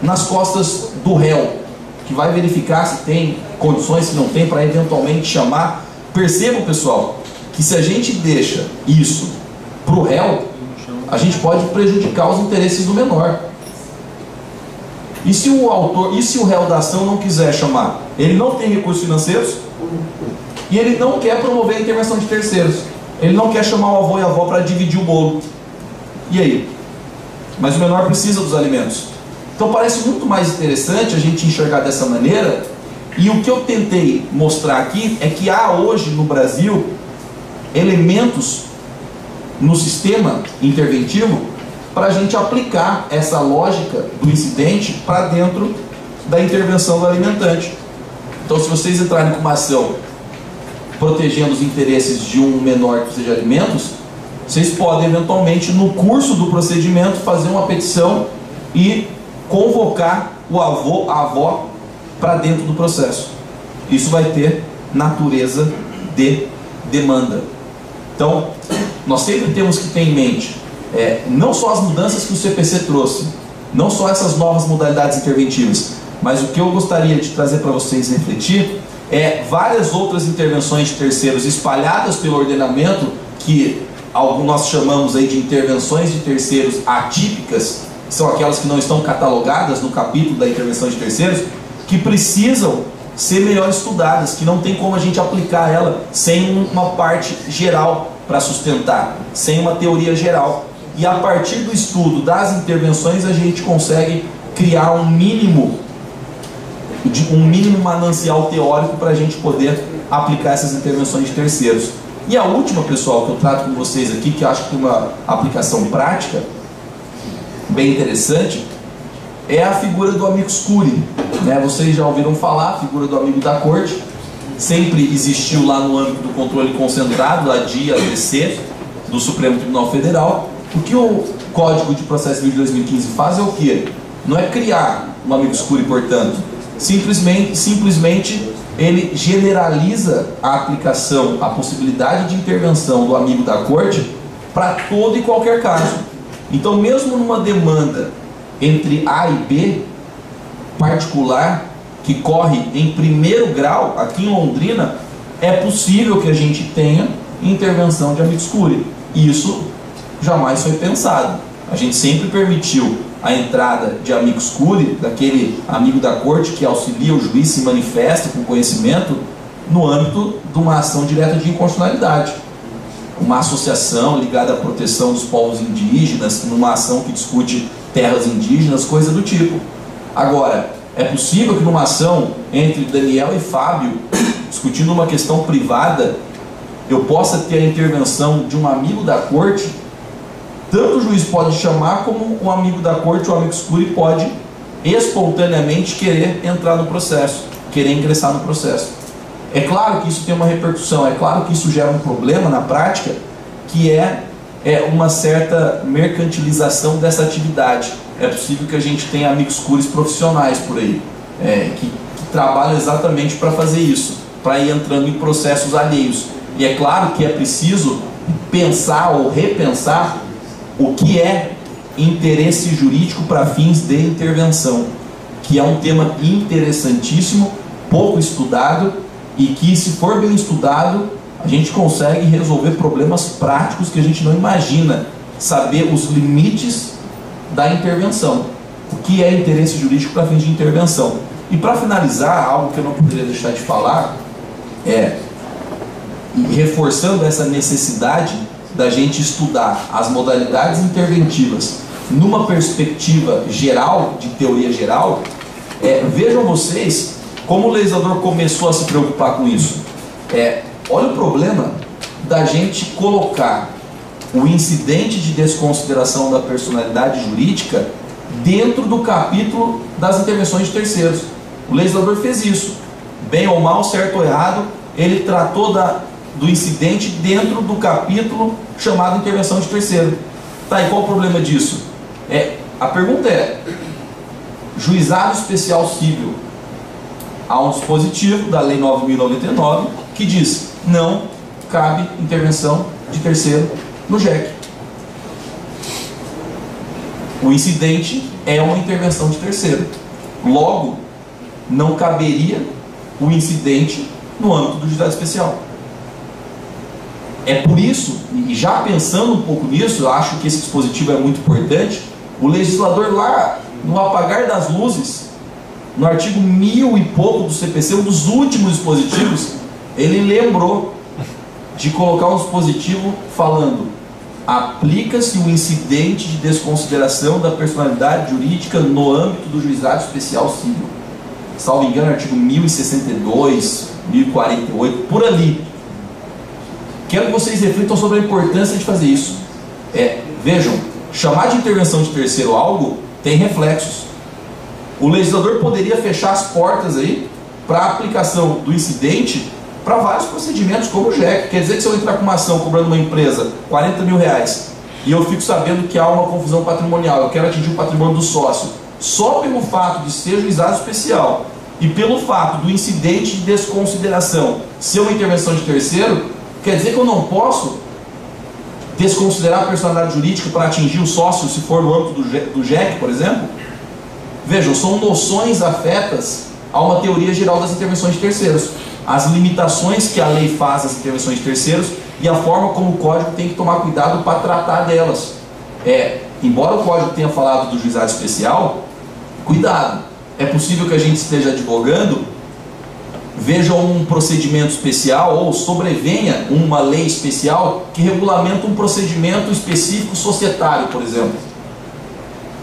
nas costas do réu, que vai verificar se tem condições, se não tem, para eventualmente chamar. Percebam, pessoal, que se a gente deixa isso para o réu, a gente pode prejudicar os interesses do menor. E se o autor, e se o réu da ação não quiser chamar? Ele não tem recursos financeiros e ele não quer promover a intervenção de terceiros. Ele não quer chamar o avô e a avó para dividir o bolo. E aí? Mas o menor precisa dos alimentos. Então parece muito mais interessante a gente enxergar dessa maneira. E o que eu tentei mostrar aqui é que há hoje no Brasil elementos no sistema interventivo para a gente aplicar essa lógica do incidente para dentro da intervenção do alimentante. Então, se vocês entrarem com uma ação protegendo os interesses de um menor que precisa de alimentos, vocês podem eventualmente, no curso do procedimento, fazer uma petição e convocar o avô, a avó para dentro do processo. Isso vai ter natureza de demanda. Então, nós sempre temos que ter em mente não só as mudanças que o CPC trouxe, não só essas novas modalidades interventivas, mas o que eu gostaria de trazer para vocês refletir é várias outras intervenções de terceiros espalhadas pelo ordenamento, que nós chamamos aí de intervenções de terceiros atípicas, que são aquelas que não estão catalogadas no capítulo da intervenção de terceiros, que precisam ser melhor estudadas, que não tem como a gente aplicar ela sem uma parte geral para sustentar, sem uma teoria geral. E a partir do estudo das intervenções a gente consegue criar um mínimo manancial teórico para a gente poder aplicar essas intervenções de terceiros. E a última, pessoal, que eu trato com vocês aqui, que eu acho que tem uma aplicação prática bem interessante, é a figura do amicus curiae. Vocês já ouviram falar, a figura do amigo da corte, sempre existiu lá no âmbito do controle concentrado, da DIA-DC, do Supremo Tribunal Federal. O que o Código de Processo Civil de 2015 faz é o quê? Não é criar um amicus curiae, portanto, simplesmente ele generaliza a aplicação, a possibilidade de intervenção do amigo da corte para todo e qualquer caso. Então, mesmo numa demanda entre A e B, particular, que corre em primeiro grau, aqui em Londrina, é possível que a gente tenha intervenção de amicus curiae. Isso jamais foi pensado. A gente sempre permitiu a entrada de amicus curiae, daquele amigo da corte que auxilia o juiz, se manifesta com conhecimento, no âmbito de uma ação direta de inconstitucionalidade. Uma associação ligada à proteção dos povos indígenas, numa ação que discute terras indígenas, coisa do tipo. Agora, é possível que numa ação entre Daniel e Fábio, discutindo uma questão privada, eu possa ter a intervenção de um amigo da corte? Tanto o juiz pode chamar, como o amigo da corte, o amicus curiae, pode espontaneamente querer entrar no processo, querer ingressar no processo. É claro que isso tem uma repercussão, é claro que isso gera um problema na prática, que é uma certa mercantilização dessa atividade. É possível que a gente tenha amigos cures profissionais por aí, que trabalham exatamente para fazer isso, para ir entrando em processos alheios. E é claro que é preciso pensar ou repensar o que é interesse jurídico para fins de intervenção, que é um tema interessantíssimo, pouco estudado, e que, se for bem estudado, a gente consegue resolver problemas práticos que a gente não imagina, saber os limites da intervenção, o que é interesse jurídico para fins de intervenção. E para finalizar, algo que eu não poderia deixar de falar reforçando essa necessidade da gente estudar as modalidades interventivas numa perspectiva geral, de teoria geral. Vejam vocês como o legislador começou a se preocupar com isso. Olha o problema da gente colocar o incidente de desconsideração da personalidade jurídica dentro do capítulo das intervenções de terceiros. O legislador fez isso. Bem ou mal, certo ou errado, ele tratou do incidente dentro do capítulo chamado intervenção de terceiro. Tá, e qual o problema disso? A pergunta juizado especial civil. Há um dispositivo da Lei 9.099 que diz: não cabe intervenção de terceiro no JEC. O incidente é uma intervenção de terceiro. Logo, não caberia o incidente no âmbito do juizado especial. É por isso, e já pensando um pouco nisso, eu acho que esse dispositivo é muito importante. O legislador, lá no apagar das luzes, no artigo 1000 e pouco do CPC, um dos últimos dispositivos, ele lembrou de colocar um dispositivo falando: aplica-se o incidente de desconsideração da personalidade jurídica no âmbito do juizado especial civil. Salvo engano, artigo 1062, 1048, por ali. Quero que vocês reflitam sobre a importância de fazer isso. Vejam, chamar de intervenção de terceiro algo tem reflexos. O legislador poderia fechar as portas aí para a aplicação do incidente para vários procedimentos, como o JEC. Quer dizer que se eu entrar com uma ação cobrando uma empresa R$40 mil e eu fico sabendo que há uma confusão patrimonial, eu quero atingir o patrimônio do sócio, só pelo fato de ser juizado especial e pelo fato do incidente de desconsideração ser uma intervenção de terceiro, quer dizer que eu não posso desconsiderar a personalidade jurídica para atingir o sócio, se for no âmbito do JEC, por exemplo? Vejam, são noções afetas a uma teoria geral das intervenções de terceiros, as limitações que a lei faz às intervenções de terceiros e a forma como o Código tem que tomar cuidado para tratar delas. Embora o Código tenha falado do juizado especial, cuidado, é possível que a gente esteja advogando, veja um procedimento especial ou sobrevenha uma lei especial que regulamenta um procedimento específico societário, por exemplo.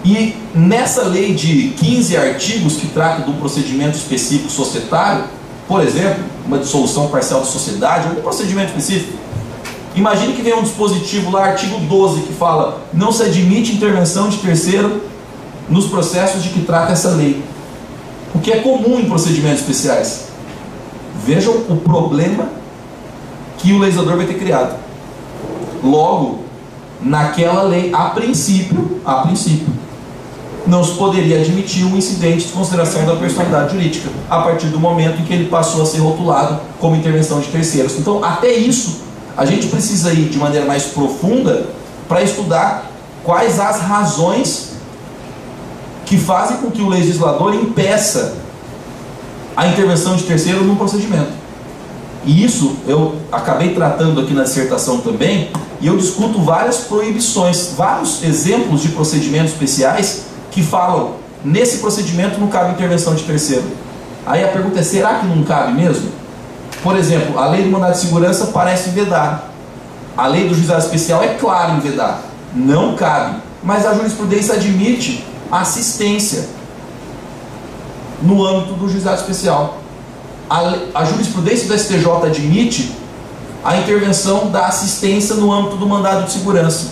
E nessa lei de 15 artigos que trata do procedimento específico societário, por exemplo, uma dissolução parcial de sociedade, algum procedimento específico, imagine que vem um dispositivo lá, artigo 12, que fala: não se admite intervenção de terceiro nos processos de que trata essa lei, o que é comum em procedimentos especiais. Vejam o problema que o legislador vai ter criado. Logo, naquela lei, a princípio, não se poderia admitir um incidente de desconsideração da personalidade jurídica a partir do momento em que ele passou a ser rotulado como intervenção de terceiros. Então, até isso, a gente precisa ir de maneira mais profunda para estudar quais as razões que fazem com que o legislador impeça a intervenção de terceiro num procedimento. E isso eu acabei tratando aqui na dissertação também, e eu discuto várias proibições, vários exemplos de procedimentos especiais que falam: nesse procedimento não cabe intervenção de terceiro. Aí a pergunta é: será que não cabe mesmo? Por exemplo, a lei do mandado de segurança parece vedar. A lei do juizado especial é clara em vedar. Não cabe. Mas a jurisprudência admite assistência no âmbito do juizado especial. A jurisprudência do STJ admite a intervenção da assistência no âmbito do mandado de segurança.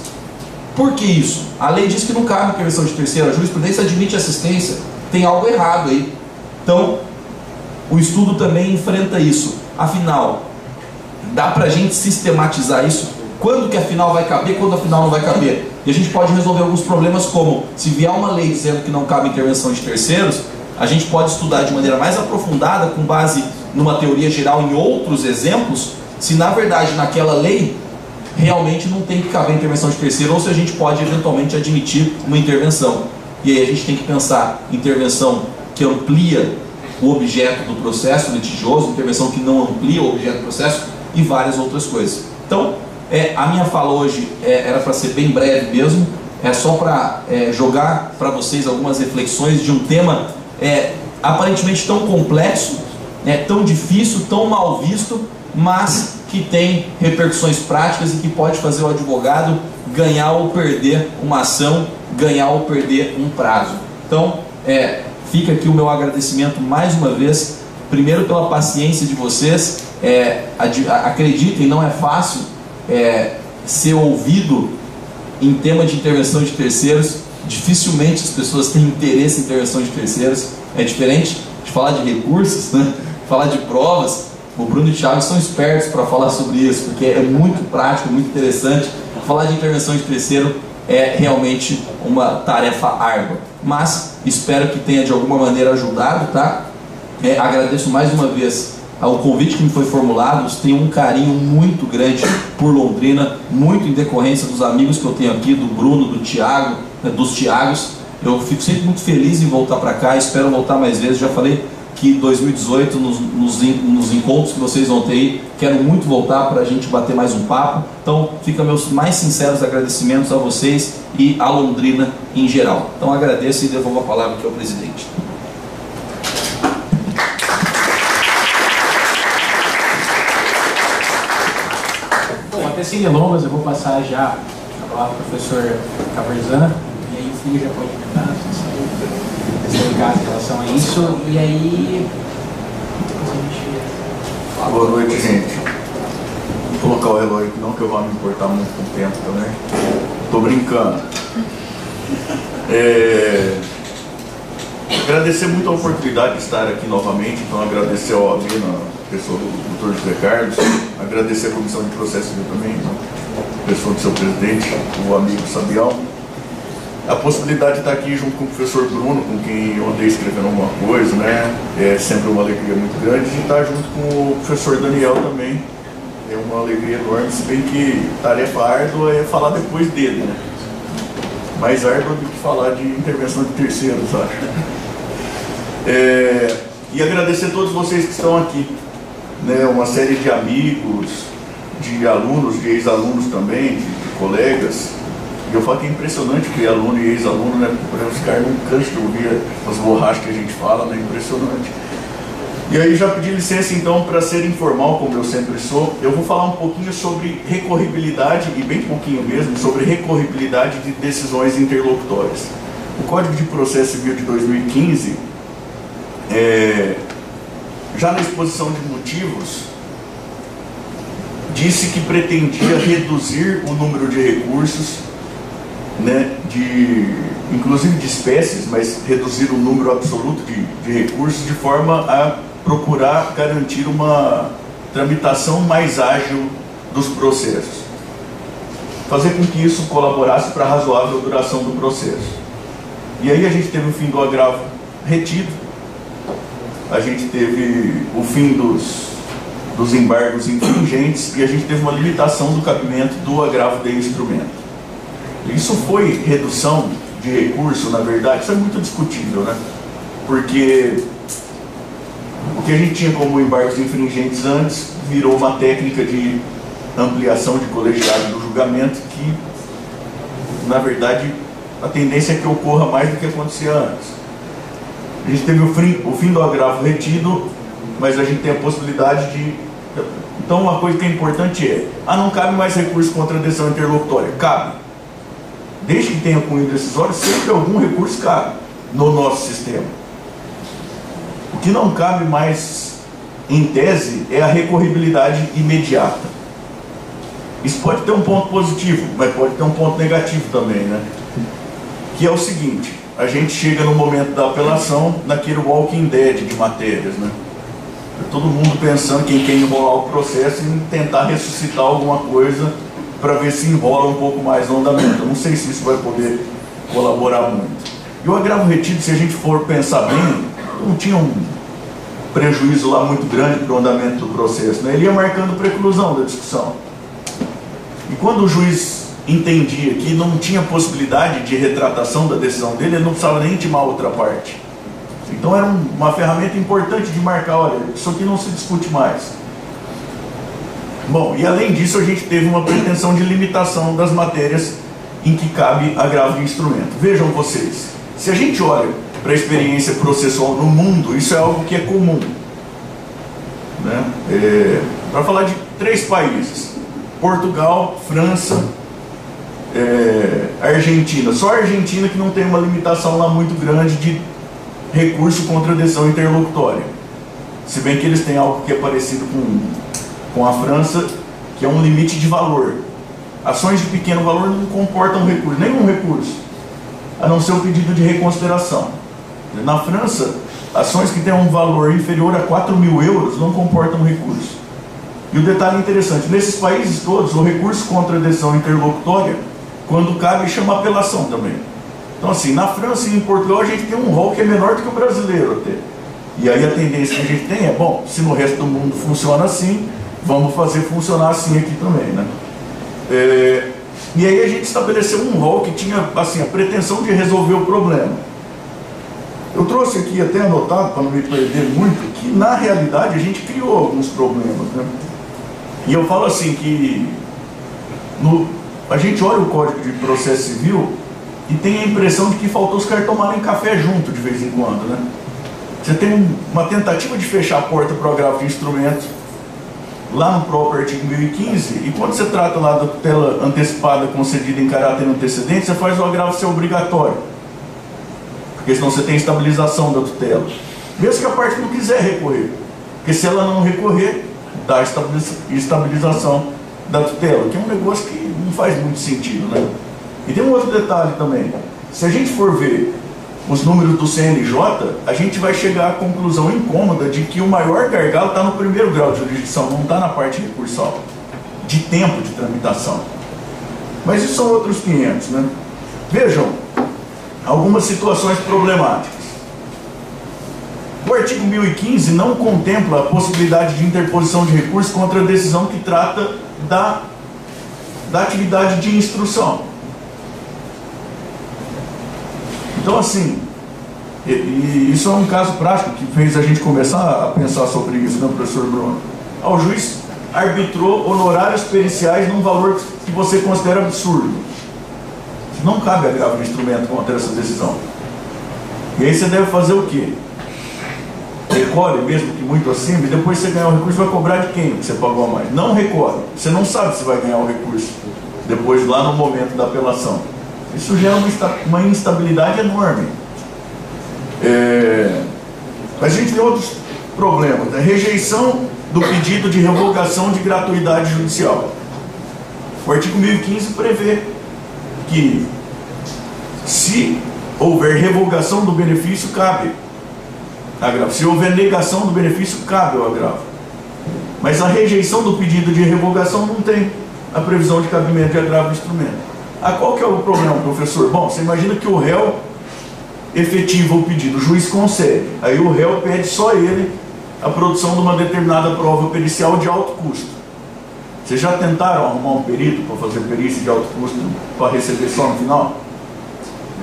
Por que isso? A lei diz que não cabe intervenção de terceiro, a jurisprudência admite assistência. Tem algo errado aí. Então, o estudo também enfrenta isso. Afinal, dá pra gente sistematizar isso? Quando que a final vai caber, quando a final não vai caber? E a gente pode resolver alguns problemas como, se vier uma lei dizendo que não cabe intervenção de terceiros, a gente pode estudar de maneira mais aprofundada, com base numa teoria geral em outros exemplos, se na verdade naquela lei realmente não tem que caber intervenção de terceiro, ou se a gente pode eventualmente admitir uma intervenção. E aí a gente tem que pensar em intervenção que amplia o objeto do processo litigioso, intervenção que não amplia o objeto do processo e várias outras coisas. Então, a minha fala hoje era para ser bem breve mesmo, é só para jogar para vocês algumas reflexões de um tema aparentemente tão complexo, tão difícil, tão mal visto, mas que tem repercussões práticas e que pode fazer o advogado ganhar ou perder uma ação, ganhar ou perder um prazo. Então, fica aqui o meu agradecimento mais uma vez, primeiro pela paciência de vocês. Acreditem, não é fácil ser ouvido em tema de intervenção de terceiros. Dificilmente as pessoas têm interesse em intervenção de terceiros. É diferente de falar de recursos, né? Falar de provas. O Bruno e o Thiago são espertos para falar sobre isso, porque é muito prático, muito interessante. Falar de intervenção de terceiro é realmente uma tarefa árdua, mas espero que tenha de alguma maneira ajudado, tá? Agradeço mais uma vez ao convite que me foi formulado. Tenho um carinho muito grande por Londrina, muito em decorrência dos amigos que eu tenho aqui, do Bruno, do Thiago, dos Thiagos. Eu fico sempre muito feliz em voltar para cá, espero voltar mais vezes. Já falei que 2018, nos encontros que vocês vão ter aí, quero muito voltar para a gente bater mais um papo. Então, fica meus mais sinceros agradecimentos a vocês e a Londrina em geral. Então, agradeço e devolvo a palavra aqui ao presidente. Bom, até sem delongas, eu vou passar já a palavra ao professor Caverzan, e aí o filho já pode comentar, em relação a isso, e aí boa noite, gente. Vou colocar o relógio aqui, não que eu vá me importar muito com o tempo também. Tô brincando. Agradecer muito a oportunidade de estar aqui novamente. Então, agradecer ao OAB, na pessoa do Dr. José Carlos, agradecer a Comissão de Processo Civil também, na pessoa do seu presidente, o amigo Sabião. A possibilidade de estar aqui junto com o professor Bruno, com quem eu andei escrevendo alguma coisa, né? É sempre uma alegria muito grande. E estar junto com o professor Daniel também é uma alegria enorme, se bem que tarefa árdua é falar depois dele, né? Mais árdua do que falar de intervenção de terceiros, acho. E agradecer a todos vocês que estão aqui, né? Uma série de amigos, de alunos, de ex-alunos também, de colegas. E eu falo que é impressionante que aluno e ex-aluno, né? Os caras não cansam de ouvir as borrachas que a gente fala, né? Impressionante. E aí, já pedi licença então para ser informal, como eu sempre sou. Eu vou falar um pouquinho sobre recorribilidade, e bem pouquinho mesmo, sobre recorribilidade de decisões interlocutórias. O Código de Processo Civil de 2015, já na exposição de motivos, disse que pretendia reduzir o número de recursos, né, inclusive de espécies, mas reduzir o número absoluto de recursos, de forma a procurar garantir uma tramitação mais ágil dos processos, fazer com que isso colaborasse para a razoável duração do processo. E aí a gente teve o fim do agravo retido, a gente teve o fim dos embargos infringentes e a gente teve uma limitação do cabimento do agravo de instrumento. Isso foi redução de recurso, na verdade? Isso é muito discutível, né? Porque o que a gente tinha como embargos infringentes antes virou uma técnica de ampliação de colegiado do julgamento que, na verdade, a tendência é que ocorra mais do que acontecia antes. A gente teve o fim do agravo retido, mas a gente tem a possibilidade de... Então, uma coisa que é importante não cabe mais recurso contra a decisão interlocutória. Cabe. Desde que tenha cunho decisório, sempre algum recurso cabe no nosso sistema. O que não cabe mais, em tese, é a recorribilidade imediata. Isso pode ter um ponto positivo, mas pode ter um ponto negativo também, né? Que é o seguinte: a gente chega no momento da apelação naquele walking dead de matérias, né? Todo mundo pensando quem quer enrolar o processo e tentar ressuscitar alguma coisa para ver se enrola um pouco mais no andamento. Eu não sei se isso vai poder colaborar muito. E o agravo retido, se a gente for pensar bem, não tinha um prejuízo lá muito grande para o andamento do processo, né? Ele ia marcando preclusão da discussão. E quando o juiz entendia que não tinha possibilidade de retratação da decisão dele, ele não precisava nem intimar a outra parte. Então era uma ferramenta importante de marcar, olha, isso aqui não se discute mais. Bom, e além disso a gente teve uma pretensão de limitação das matérias em que cabe agravo de instrumento. Vejam vocês, se a gente olha para a experiência processual no mundo, isso é algo que é comum, né? Para falar de 3 países, Portugal, França, Argentina. Só a Argentina que não tem uma limitação lá muito grande de recurso contra a decisão interlocutória. Se bem que eles têm algo que é parecido com a França, que é um limite de valor. Ações de pequeno valor não comportam recurso, nenhum recurso, a não ser o pedido de reconsideração. Na França, ações que têm um valor inferior a 4.000 euros não comportam recurso. E o detalhe interessante, nesses países todos, o recurso contra a decisão interlocutória, quando cabe, chama apelação também. Então assim, na França e em Portugal a gente tem um rol que é menor do que o brasileiro até. E aí a tendência que a gente tem é, bom, se no resto do mundo funciona assim, vamos fazer funcionar assim aqui também, né? E aí a gente estabeleceu um rol que tinha assim, a pretensão de resolver o problema. Eu trouxe aqui até anotado, para não me perder muito, que na realidade a gente criou alguns problemas, né? E eu falo assim que a gente olha o Código de Processo Civil e tem a impressão de que faltou os caras tomarem café junto de vez em quando, né? Você tem uma tentativa de fechar a porta para o agravo de instrumento lá no próprio artigo 1015, e quando você trata lá da tutela antecipada concedida em caráter antecedente, você faz o agravo ser obrigatório, porque senão você tem estabilização da tutela, mesmo que a parte não quiser recorrer, porque se ela não recorrer, dá estabilização da tutela, que é um negócio que não faz muito sentido, né? E tem um outro detalhe também, se a gente for ver os números do CNJ, a gente vai chegar à conclusão incômoda de que o maior gargalo está no primeiro grau de jurisdição, não está na parte recursal, de tempo de tramitação. Mas isso são outros 500, né? Vejam, algumas situações problemáticas. O artigo 1015 não contempla a possibilidade de interposição de recurso contra a decisão que trata da atividade de instrução. Então, assim, e isso é um caso prático que fez a gente começar a pensar sobre isso, né, professor Bruno? O juiz arbitrou honorários periciais num valor que você considera absurdo. Não cabe agravo de instrumento contra essa decisão. E aí você deve fazer o quê? Recolhe, mesmo que muito acima, e depois você ganhar o recurso, vai cobrar de quem que você pagou a mais? Não recolhe. Você não sabe se vai ganhar o recurso depois, lá no momento da apelação. Isso gera uma instabilidade enorme. Mas a gente tem outros problemas. A rejeição do pedido de revogação de gratuidade judicial. O artigo 1015 prevê que, se houver revogação do benefício, cabe agravo. Se houver negação do benefício, cabe o agravo. Mas a rejeição do pedido de revogação não tem a previsão de cabimento de agravo de instrumento. Qual que é o problema, professor? Bom, você imagina que o réu efetiva o pedido, o juiz concede. Aí o réu pede só ele a produção de uma determinada prova pericial de alto custo. Vocês já tentaram arrumar um perito para fazer perícia de alto custo para receber só no final?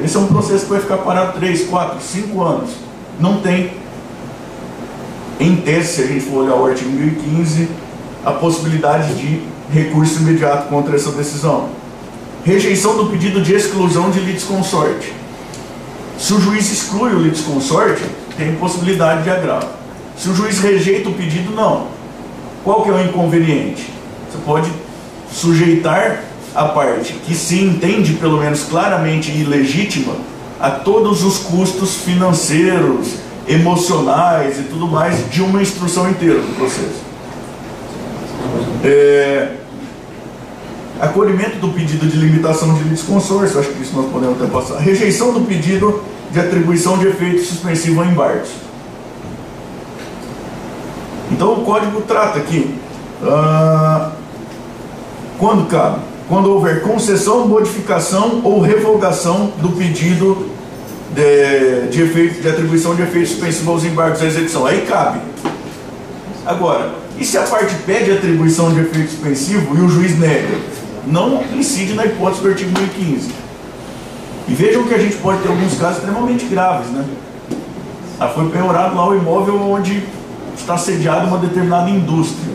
Esse é um processo que vai ficar parado 3, 4, 5 anos. Não tem, em tese, se a gente for olhar o artigo 1015, a possibilidade de recurso imediato contra essa decisão. Rejeição do pedido de exclusão de litisconsorte. Se o juiz exclui o litisconsorte, tem possibilidade de agravo. Se o juiz rejeita o pedido, não. Qual que é o inconveniente? Você pode sujeitar a parte que se entende, pelo menos claramente ilegítima, a todos os custos financeiros, emocionais e tudo mais de uma instrução inteira do processo. Acolhimento do pedido de limitação de litisconsórcio, acho que isso nós podemos até passar. Rejeição do pedido de atribuição de efeito suspensivo a embargos. Então o código trata aqui, quando cabe, quando houver concessão, modificação ou revogação do pedido de atribuição de efeito suspensivo aos embargos à execução, aí cabe. Agora, e se a parte pede atribuição de efeito suspensivo e o juiz nega? Não incide na hipótese do artigo 1015. E vejam que a gente pode ter alguns casos extremamente graves, né? Foi penhorado lá o imóvel onde está sediada uma determinada indústria.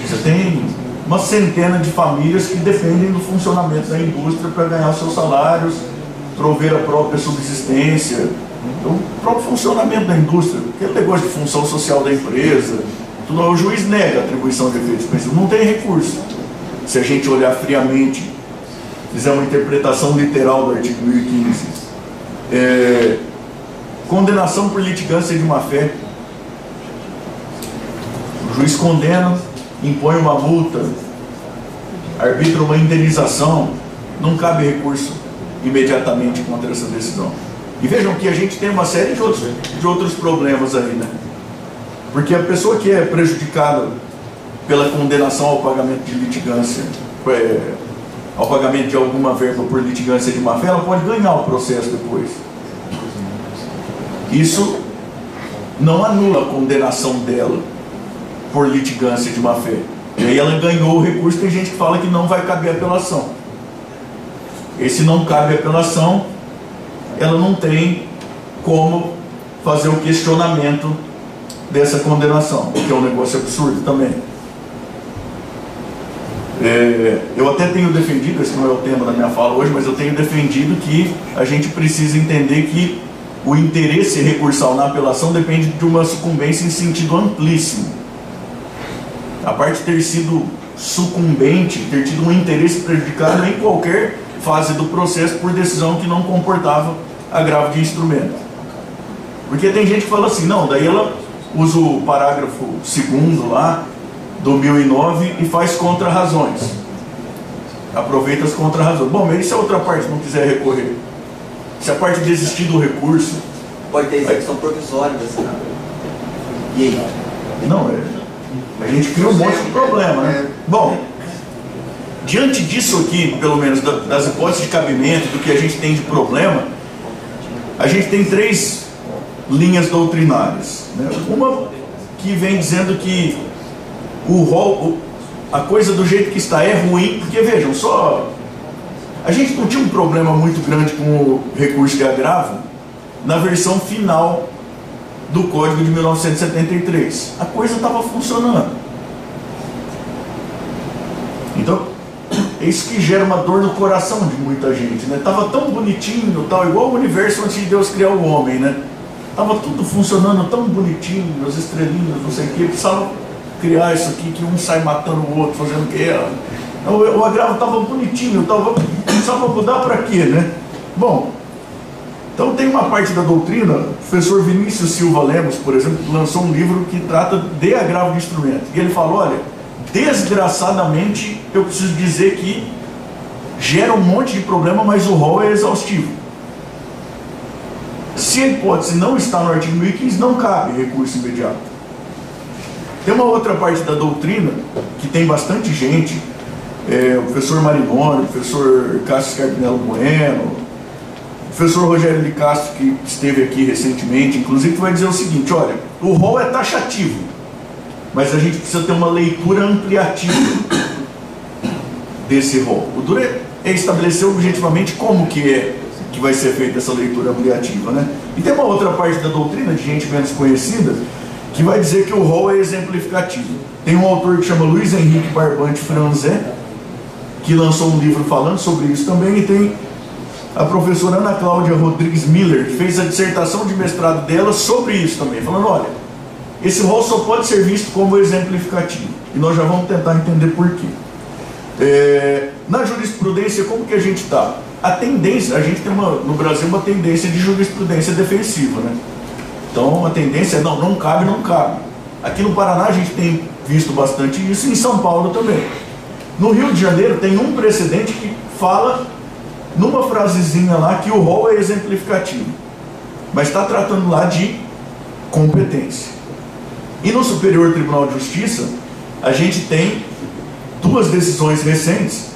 Você tem uma centena de famílias que dependem do funcionamento da indústria para ganhar seus salários, prover a própria subsistência. Então, o próprio funcionamento da indústria, aquele negócio de função social da empresa, tudo, o juiz nega a atribuição de efeito suspensivo, não tem recurso. Se a gente olhar friamente, fizer uma interpretação literal do artigo 1015, condenação por litigância de má-fé. O juiz condena, impõe uma multa, arbitra uma indenização, não cabe recurso imediatamente contra essa decisão. E vejam que a gente tem uma série de outros problemas aí, né? Porque a pessoa que é prejudicada pela condenação ao pagamento de litigância, ao pagamento de alguma verba por litigância de má-fé, ela pode ganhar o processo depois. Isso não anula a condenação dela por litigância de má-fé. E aí ela ganhou o recurso. Tem gente que fala que não vai caber apelação. Esse não cabe apelação, ela não tem como fazer o questionamento dessa condenação, o que é um negócio absurdo também. Eu até tenho defendido, esse não é o tema da minha fala hoje, mas eu tenho defendido que a gente precisa entender que o interesse recursal na apelação depende de uma sucumbência em sentido amplíssimo. A parte ter sido sucumbente, ter tido um interesse prejudicado em qualquer fase do processo por decisão que não comportava agravo de instrumento. Porque tem gente que fala assim, não, daí ela usa o parágrafo 2º lá, do 1009 e faz contra-razões. Aproveita as contra-razões. Bom, mas e se a outra parte não quiser recorrer? Se a parte desistir do recurso... Pode ter execução provisória desse nada. E aí? Não, a gente cria um monte de problema, né? Bom, diante disso aqui, pelo menos das hipóteses de cabimento, do que a gente tem de problema, a gente tem 3 linhas doutrinárias, né? Uma que vem dizendo que a coisa do jeito que está é ruim, porque vejam, a gente não tinha um problema muito grande com o recurso de agravo na versão final do Código de 1973. A coisa estava funcionando. Então, é isso que gera uma dor no coração de muita gente, né? Estava tão bonitinho, tal, igual o universo antes de Deus criar o homem, né? Estava tudo funcionando tão bonitinho, as estrelinhas, não sei o que, precisava criar isso aqui, que um sai matando o outro, fazendo o que era. O agravo estava bonitinho, precisava mudar para quê, né? Bom, então tem uma parte da doutrina, o professor Vinícius Silva Lemos, por exemplo, lançou um livro que trata de agravo de instrumento. E ele falou, olha, desgraçadamente eu preciso dizer que gera um monte de problema, mas o rol é exaustivo. Se a hipótese não está no artigo 1015, não cabe recurso imediato. Tem uma outra parte da doutrina que tem bastante gente, o professor Marinoni, o professor Cássio Cardinello Bueno, o professor Rogério de Castro, que esteve aqui recentemente, inclusive, que vai dizer o seguinte, olha, o rol é taxativo, mas a gente precisa ter uma leitura ampliativa desse rol. O duro é estabelecer objetivamente como que vai ser feita essa leitura ampliativa, né? E tem uma outra parte da doutrina, de gente menos conhecida, que vai dizer que o rol é exemplificativo. Tem um autor que chama Luiz Henrique Barbante Franzé, que lançou um livro falando sobre isso também, e tem a professora Ana Cláudia Rodrigues Miller, que fez a dissertação de mestrado dela sobre isso também, falando, olha, esse rol só pode ser visto como exemplificativo, e nós já vamos tentar entender por quê. Na jurisprudência, como que a gente está? A tendência, a gente tem no Brasil uma tendência de jurisprudência defensiva, né? Então a tendência é, não cabe, não cabe. Aqui no Paraná a gente tem visto bastante isso, e em São Paulo também. No Rio de Janeiro tem um precedente que fala, numa frasezinha lá, que o rol é exemplificativo, mas está tratando lá de competência. E no Superior Tribunal de Justiça, a gente tem duas decisões recentes.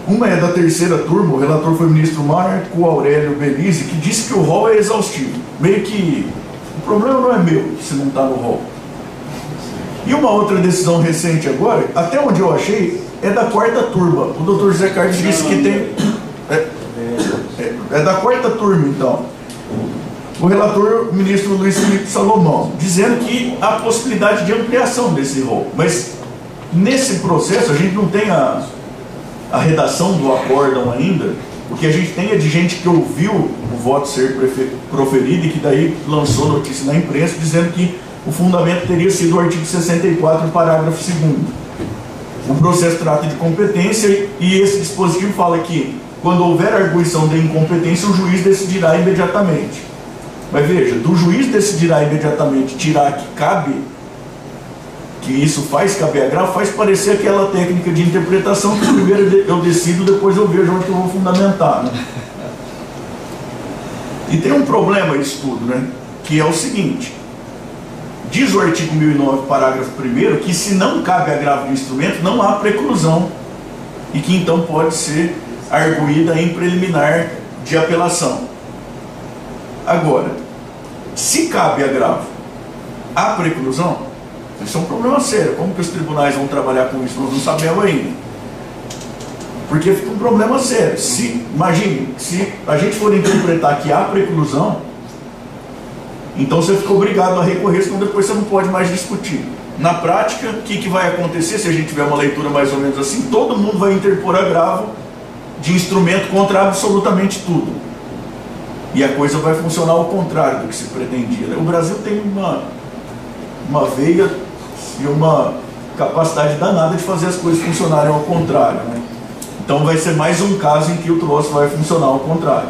Uma é da terceira turma, o relator foi o ministro Marco Aurélio Belize, que disse que o rol é exaustivo. Meio que o problema não é meu se não está no rol. E uma outra decisão recente agora, até onde eu achei, é da quarta turma. O doutor José Carlos disse que tem... É da quarta turma, então. O relator, o ministro Luiz Felipe Salomão, dizendo que há possibilidade de ampliação desse rol. Mas nesse processo, a gente não tem a redação do acórdão ainda. O que a gente tem é de gente que ouviu o voto ser proferido e que daí lançou notícia na imprensa dizendo que o fundamento teria sido o artigo 64, parágrafo 2º. O processo trata de competência e esse dispositivo fala que quando houver arguição de incompetência, o juiz decidirá imediatamente. Mas veja, do juiz decidirá imediatamente tirar que cabe, que isso faz caber agravo, faz parecer aquela técnica de interpretação que primeiro eu decido, depois eu vejo onde eu vou fundamentar, né? E tem um problema isso tudo, né? Que é o seguinte: diz o artigo 1009, parágrafo 1º, que se não cabe agravo de instrumento, não há preclusão e que então pode ser arguída em preliminar de apelação. Agora, se cabe agravo, há preclusão? Isso é um problema sério. Como que os tribunais vão trabalhar com isso? Nós não sabemos ainda. Porque fica um problema sério. Imagine, se a gente for interpretar que há preclusão, então você fica obrigado a recorrer, senão depois você não pode mais discutir. Na prática, o que vai acontecer se a gente tiver uma leitura mais ou menos assim? Todo mundo vai interpor agravo de instrumento contra absolutamente tudo. E a coisa vai funcionar ao contrário do que se pretendia, né? O Brasil tem uma veia e uma capacidade danada de fazer as coisas funcionarem ao contrário, né? Então vai ser mais um caso em que o troço vai funcionar ao contrário.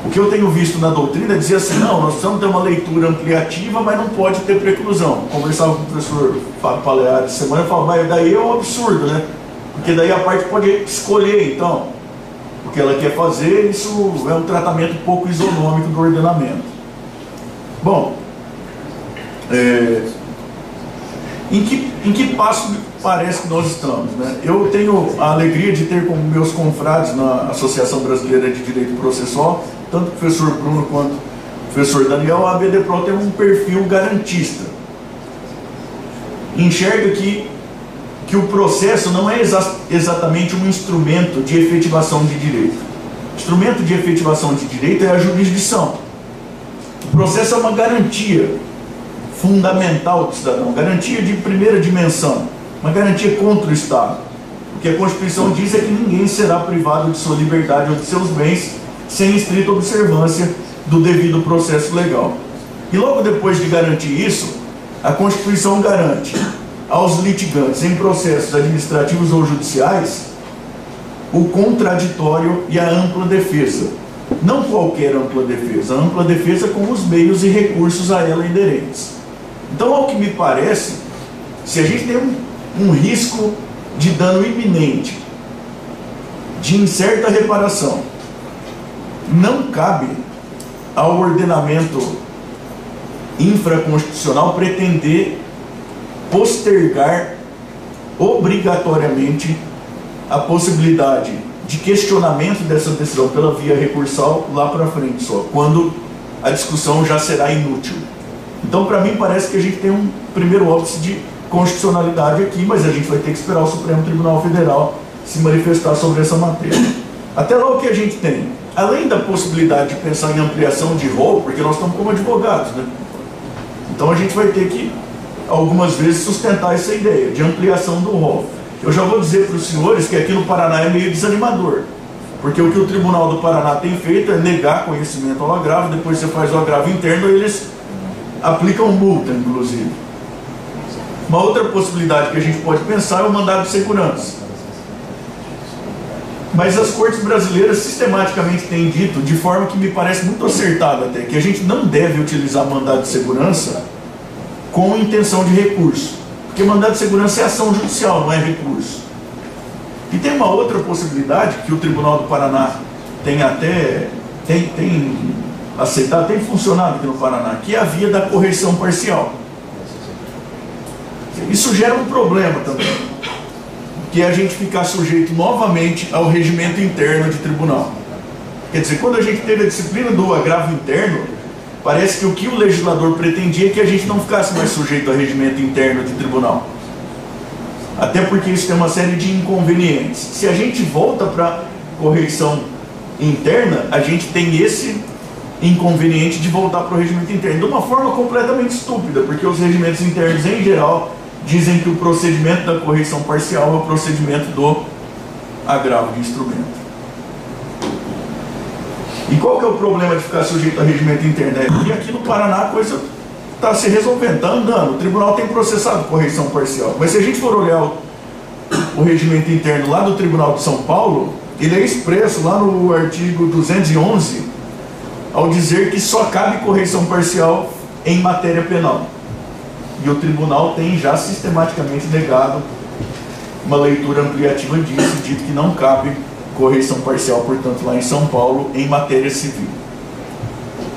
O que eu tenho visto na doutrina é dizer assim: não, nós precisamos ter uma leitura ampliativa, mas não pode ter preclusão. Conversava com o professor Fábio Paleari essa semana e falava, mas daí é um absurdo, né? Porque daí a parte pode escolher, então, o que ela quer fazer. Isso é um tratamento pouco isonômico do ordenamento. Bom, em que passo parece que nós estamos, né? Eu tenho a alegria de ter como meus confrades na Associação Brasileira de Direito Processual, tanto o professor Bruno quanto o professor Daniel. A ABDPRO tem um perfil garantista. Enxerga que o processo não é exatamente um instrumento de efetivação de direito. O instrumento de efetivação de direito é a jurisdição. O processo é uma garantia fundamental do cidadão, garantia de primeira dimensão, uma garantia contra o Estado. O que a Constituição diz é que ninguém será privado de sua liberdade ou de seus bens sem estrita observância do devido processo legal. E logo depois de garantir isso, a Constituição garante aos litigantes em processos administrativos ou judiciais o contraditório e a ampla defesa. Não qualquer ampla defesa, a ampla defesa com os meios e recursos a ela inerentes. Então, ao que me parece, se a gente tem um risco de dano iminente, de incerta reparação, não cabe ao ordenamento infraconstitucional pretender postergar obrigatoriamente a possibilidade de questionamento dessa decisão pela via recursal lá para frente só, quando a discussão já será inútil. Então, para mim, parece que a gente tem um primeiro óbice de constitucionalidade aqui, mas a gente vai ter que esperar o Supremo Tribunal Federal se manifestar sobre essa matéria. Até lá, o que a gente tem? Além da possibilidade de pensar em ampliação de rol, porque nós estamos como advogados, né? Então a gente vai ter que, algumas vezes, sustentar essa ideia de ampliação do rol. Eu já vou dizer para os senhores que aqui no Paraná é meio desanimador, porque o que o Tribunal do Paraná tem feito é negar conhecimento ao agravo, depois você faz o agravo interno e eles aplicam multa, inclusive. Uma outra possibilidade que a gente pode pensar é o mandado de segurança. Mas as cortes brasileiras sistematicamente têm dito, de forma que me parece muito acertada até, que a gente não deve utilizar mandado de segurança com intenção de recurso. Porque mandado de segurança é ação judicial, não é recurso. E tem uma outra possibilidade que o Tribunal do Paraná tem até aceitado, tem funcionado aqui no Paraná, que é a via da correção parcial. Isso gera um problema também, que é a gente ficar sujeito novamente ao regimento interno de tribunal. Quer dizer, quando a gente teve a disciplina do agravo interno, parece que o que o legislador pretendia é que a gente não ficasse mais sujeito ao regimento interno de tribunal. Até porque isso tem uma série de inconvenientes. Se a gente volta para correição interna, a gente tem esse inconveniente de voltar para o regimento interno, de uma forma completamente estúpida, porque os regimentos internos, em geral, dizem que o procedimento da correição parcial é o procedimento do agravo de instrumento. E qual que é o problema de ficar sujeito a regimento interno? É porque aqui no Paraná a coisa está se resolvendo, está andando. O tribunal tem processado correição parcial. Mas se a gente for olhar o regimento interno lá do Tribunal de São Paulo, ele é expresso lá no artigo 211, ao dizer que só cabe correição parcial em matéria penal. E o tribunal tem já sistematicamente negado uma leitura ampliativa disso, dito que não cabe correição parcial, portanto, lá em São Paulo, em matéria civil.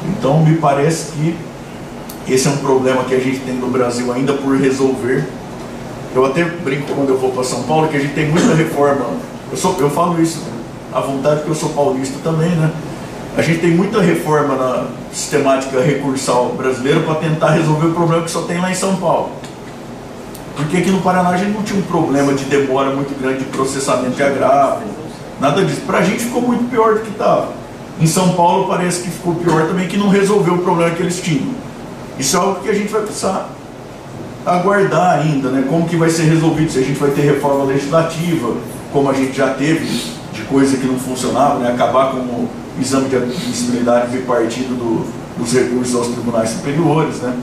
Então, me parece que esse é um problema que a gente tem no Brasil ainda por resolver. Eu até brinco quando eu vou para São Paulo, que a gente tem muita reforma. Eu falo isso à vontade, porque eu sou paulista também, né? A gente tem muita reforma na sistemática recursal brasileira para tentar resolver o problema que só tem lá em São Paulo. Porque aqui no Paraná a gente não tinha um problema de demora muito grande de processamento de agravo, nada disso. Para a gente ficou muito pior do que estava. Em São Paulo parece que ficou pior também, que não resolveu o problema que eles tinham. Isso é algo que a gente vai precisar aguardar ainda, né? Como que vai ser resolvido, se a gente vai ter reforma legislativa, como a gente já teve, de coisa que não funcionava, né? Acabar com o exame de admissibilidade bipartido dos recursos aos tribunais superiores, né?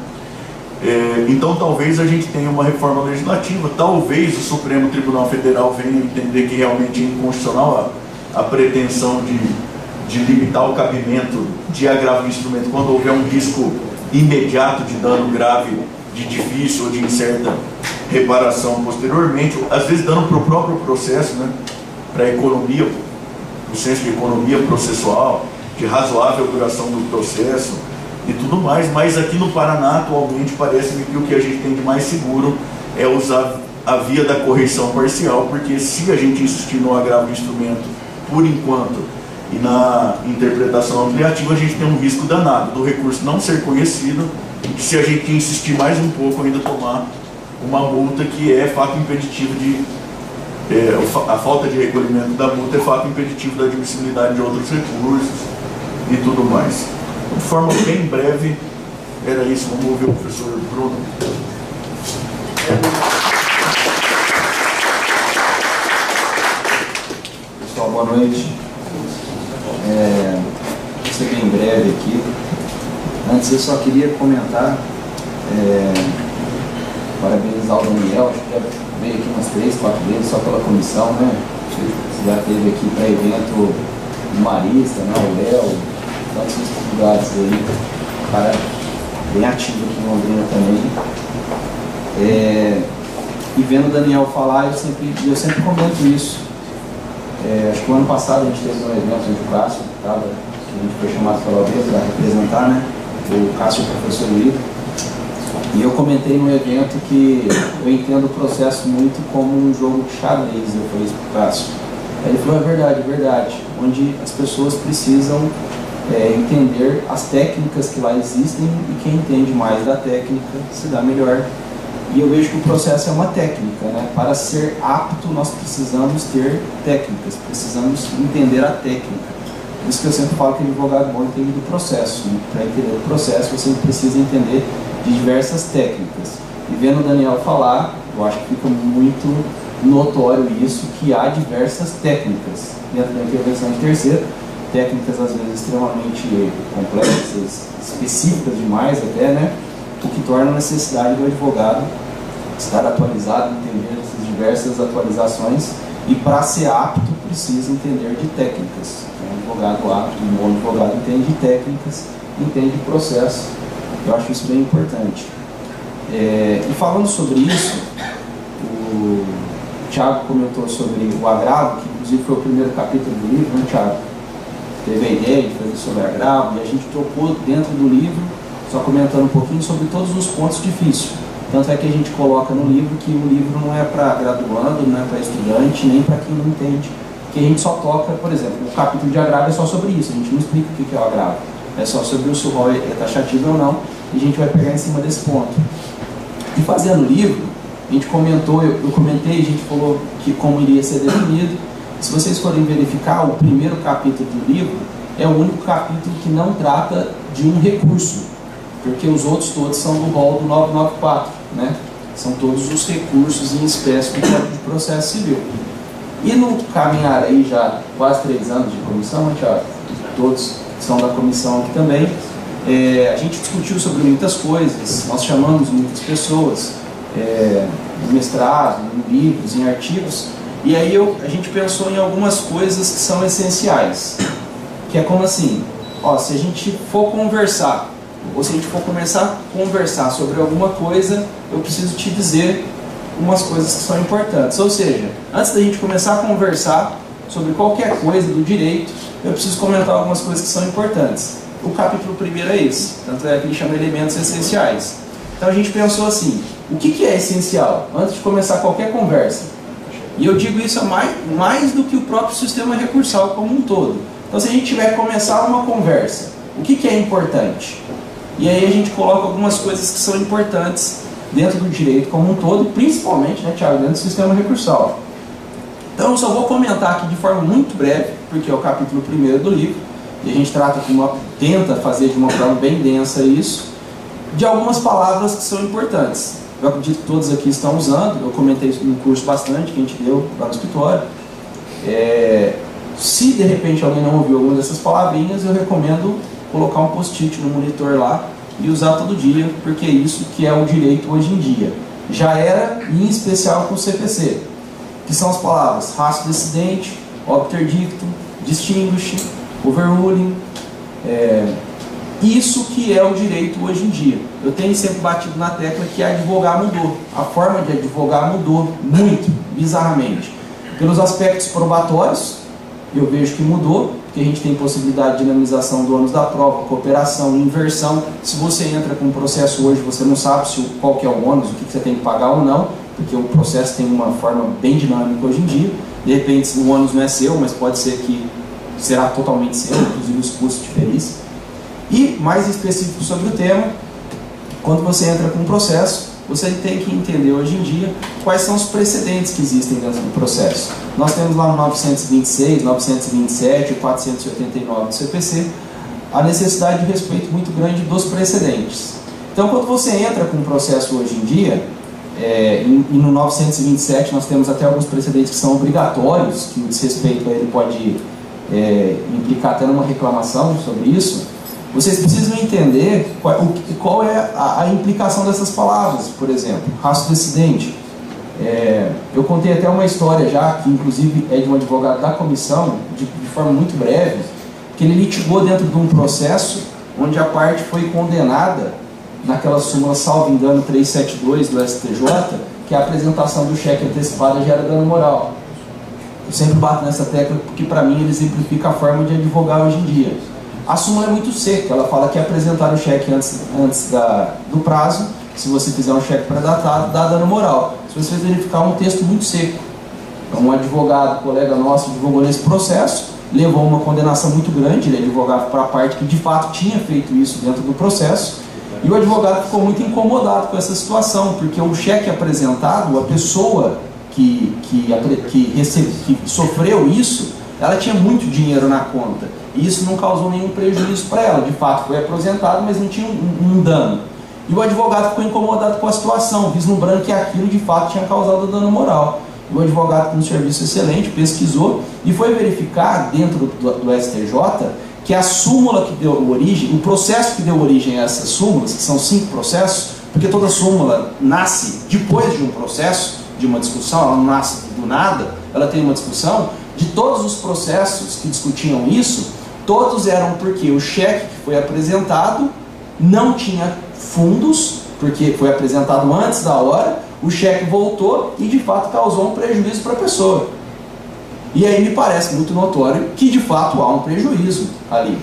Então talvez a gente tenha uma reforma legislativa, talvez o Supremo Tribunal Federal venha entender que realmente é inconstitucional a pretensão de limitar o cabimento de agravo de instrumento quando houver um risco imediato de dano grave, de difícil ou de incerta reparação posteriormente, às vezes dano para o próprio processo, né? Para a economia, o senso de economia processual, de razoável duração do processo e tudo mais. Mas aqui no Paraná, atualmente, parece-me que o que a gente tem de mais seguro é usar a via da correição parcial, porque se a gente insistir no agravo de instrumento por enquanto e na interpretação ampliativa, a gente tem um risco danado do recurso não ser conhecido e que, se a gente insistir mais um pouco, ainda tomar uma multa que é fato impeditivo a falta de recolhimento da multa é fato impeditivo da admissibilidade de outros recursos e tudo mais. De forma bem breve, era isso. Vamos ouvir o professor Bruno. Pessoal, boa noite. Vou ser bem breve aqui. Antes eu só queria comentar, parabenizar o Daniel, acho que já veio aqui umas 3, 4 vezes só pela comissão, né? Você já teve aqui para evento do Marista, né? O Léo, tantos lugares aí, cara bem ativo aqui em Londrina também. E vendo o Daniel falar, eu sempre comento isso. Acho que o ano passado a gente teve um evento onde o Cássio estava, que a gente foi chamado pela OAB para representar, né? O Cássio e o professor Luiz. E eu comentei no evento que eu entendo o processo muito como um jogo de xadrez, eu falei isso para o Cássio. Aí ele falou, é verdade, onde as pessoas precisam entender as técnicas que lá existem e quem entende mais da técnica se dá melhor. E eu vejo que o processo é uma técnica, né? Para ser apto nós precisamos ter técnicas, precisamos entender a técnica. Por isso que eu sempre falo que o advogado bom entende do processo, né? Para entender o processo você precisa entender de diversas técnicas. E vendo o Daniel falar, eu acho que fica muito notório isso, que há diversas técnicas dentro da intervenção de terceiro, técnicas às vezes extremamente complexas, específicas demais até, né? O que torna a necessidade do advogado estar atualizado, entender essas diversas atualizações, e para ser apto precisa entender de técnicas. Um advogado apto, um bom advogado entende de técnicas, entende de processo. Eu acho isso bem importante. E falando sobre isso, o Thiago comentou sobre o agravo, que inclusive foi o primeiro capítulo do livro, né, Thiago? Teve a ideia de fazer sobre agravo, e a gente trocou dentro do livro, só comentando um pouquinho sobre todos os pontos difíceis. Tanto é que a gente coloca no livro que o livro não é para graduando, não é para estudante, nem para quem não entende. Que a gente só toca, por exemplo, o capítulo de agravo é só sobre isso, a gente não explica o que é o agravo. É só sobre se o rol é taxativo ou não, e a gente vai pegar em cima desse ponto. E fazendo o livro, a gente comentou, eu comentei, a gente falou que como iria ser definido. Se vocês forem verificar, o primeiro capítulo do livro é o único capítulo que não trata de um recurso, porque os outros todos são do rol do 994, né? São todos os recursos em espécie do Código de Processo Civil. E no caminhar aí já quase 3 anos de comissão, né, Thiago? Todos são da comissão aqui também. A gente discutiu sobre muitas coisas, nós chamamos muitas pessoas, no mestrado, em livros, em artigos, e aí a gente pensou em algumas coisas que são essenciais, que é como assim, ó, se a gente for conversar, ou se a gente for começar a conversar sobre alguma coisa, eu preciso te dizer umas coisas que são importantes. Ou seja, antes da gente começar a conversar sobre qualquer coisa do direito, eu preciso comentar algumas coisas que são importantes. O capítulo primeiro é esse, tanto é que ele chama elementos essenciais. Então a gente pensou assim, o que é essencial? Antes de começar qualquer conversa. E eu digo isso mais do que o próprio sistema recursal como um todo. Então se a gente tiver que começar uma conversa, o que é importante? E aí a gente coloca algumas coisas que são importantes dentro do direito como um todo, principalmente, né, Thiago, dentro do sistema recursal. Então eu só vou comentar aqui de forma muito breve, porque é o capítulo 1º do livro, e a gente tenta fazer de uma forma bem densa isso, de algumas palavras que são importantes. Eu acredito que todos aqui estão usando, eu comentei isso no curso bastante, que a gente deu lá no escritório. Se de repente alguém não ouviu alguma dessas palavrinhas, eu recomendo colocar um post-it no monitor lá e usar todo dia, porque é isso que é o direito hoje em dia. Já era, em especial com o CPC, que são as palavras ratio decidente, obter dictum, distinguish, overruling, isso que é o direito hoje em dia. Eu tenho sempre batido na tecla que advogar mudou. A forma de advogar mudou muito, bizarramente. Pelos aspectos probatórios, eu vejo que mudou, porque a gente tem possibilidade de dinamização do ônus da prova, cooperação, inversão. Se você entra com um processo hoje, você não sabe qual que é o ônus, o que você tem que pagar ou não, porque o processo tem uma forma bem dinâmica hoje em dia. De repente o ônus não é seu, mas pode ser que será totalmente seu, inclusive os custos de perícia. E, mais específico sobre o tema, quando você entra com um processo, você tem que entender hoje em dia quais são os precedentes que existem dentro do processo. Nós temos lá no 926, 927 e 489 do CPC a necessidade de respeito muito grande dos precedentes. Então, quando você entra com um processo hoje em dia, e no 927 nós temos até alguns precedentes que são obrigatórios, que o desrespeito a ele pode implicar até numa reclamação sobre isso. Vocês precisam entender qual é a implicação dessas palavras. Por exemplo, ratio decidente. Eu contei até uma história já, que inclusive é de um advogado da comissão, de forma muito breve, que ele litigou dentro de um processo onde a parte foi condenada naquela súmula, salvo engano, 372 do STJ, que a apresentação do cheque antecipado gera dano moral. Eu sempre bato nessa tecla porque para mim ele exemplifica a forma de advogar hoje em dia. A súmula é muito seca, ela fala que apresentar o cheque antes do prazo, se você fizer um cheque pré-datado, dá dano moral. Se você verificar, um texto muito seco. Um advogado, colega nosso, advogou nesse processo, levou uma condenação muito grande, ele advogava para a parte que de fato tinha feito isso dentro do processo, e o advogado ficou muito incomodado com essa situação, porque o cheque apresentado, a pessoa que sofreu isso, ela tinha muito dinheiro na conta. E isso não causou nenhum prejuízo para ela. De fato, foi aposentado, mas não tinha um dano. E o advogado ficou incomodado com a situação, vislumbrando que aquilo de fato tinha causado dano moral. E o advogado, com um serviço excelente, pesquisou e foi verificar dentro do STJ que a súmula que deu origem, o processo que deu origem a essas súmulas, que são 5 processos, porque toda súmula nasce depois de um processo, de uma discussão, ela não nasce do nada, ela tem uma discussão. De todos os processos que discutiam isso, todos eram porque o cheque que foi apresentado não tinha fundos, porque foi apresentado antes da hora, o cheque voltou e de fato causou um prejuízo para a pessoa. E aí me parece muito notório que de fato há um prejuízo ali.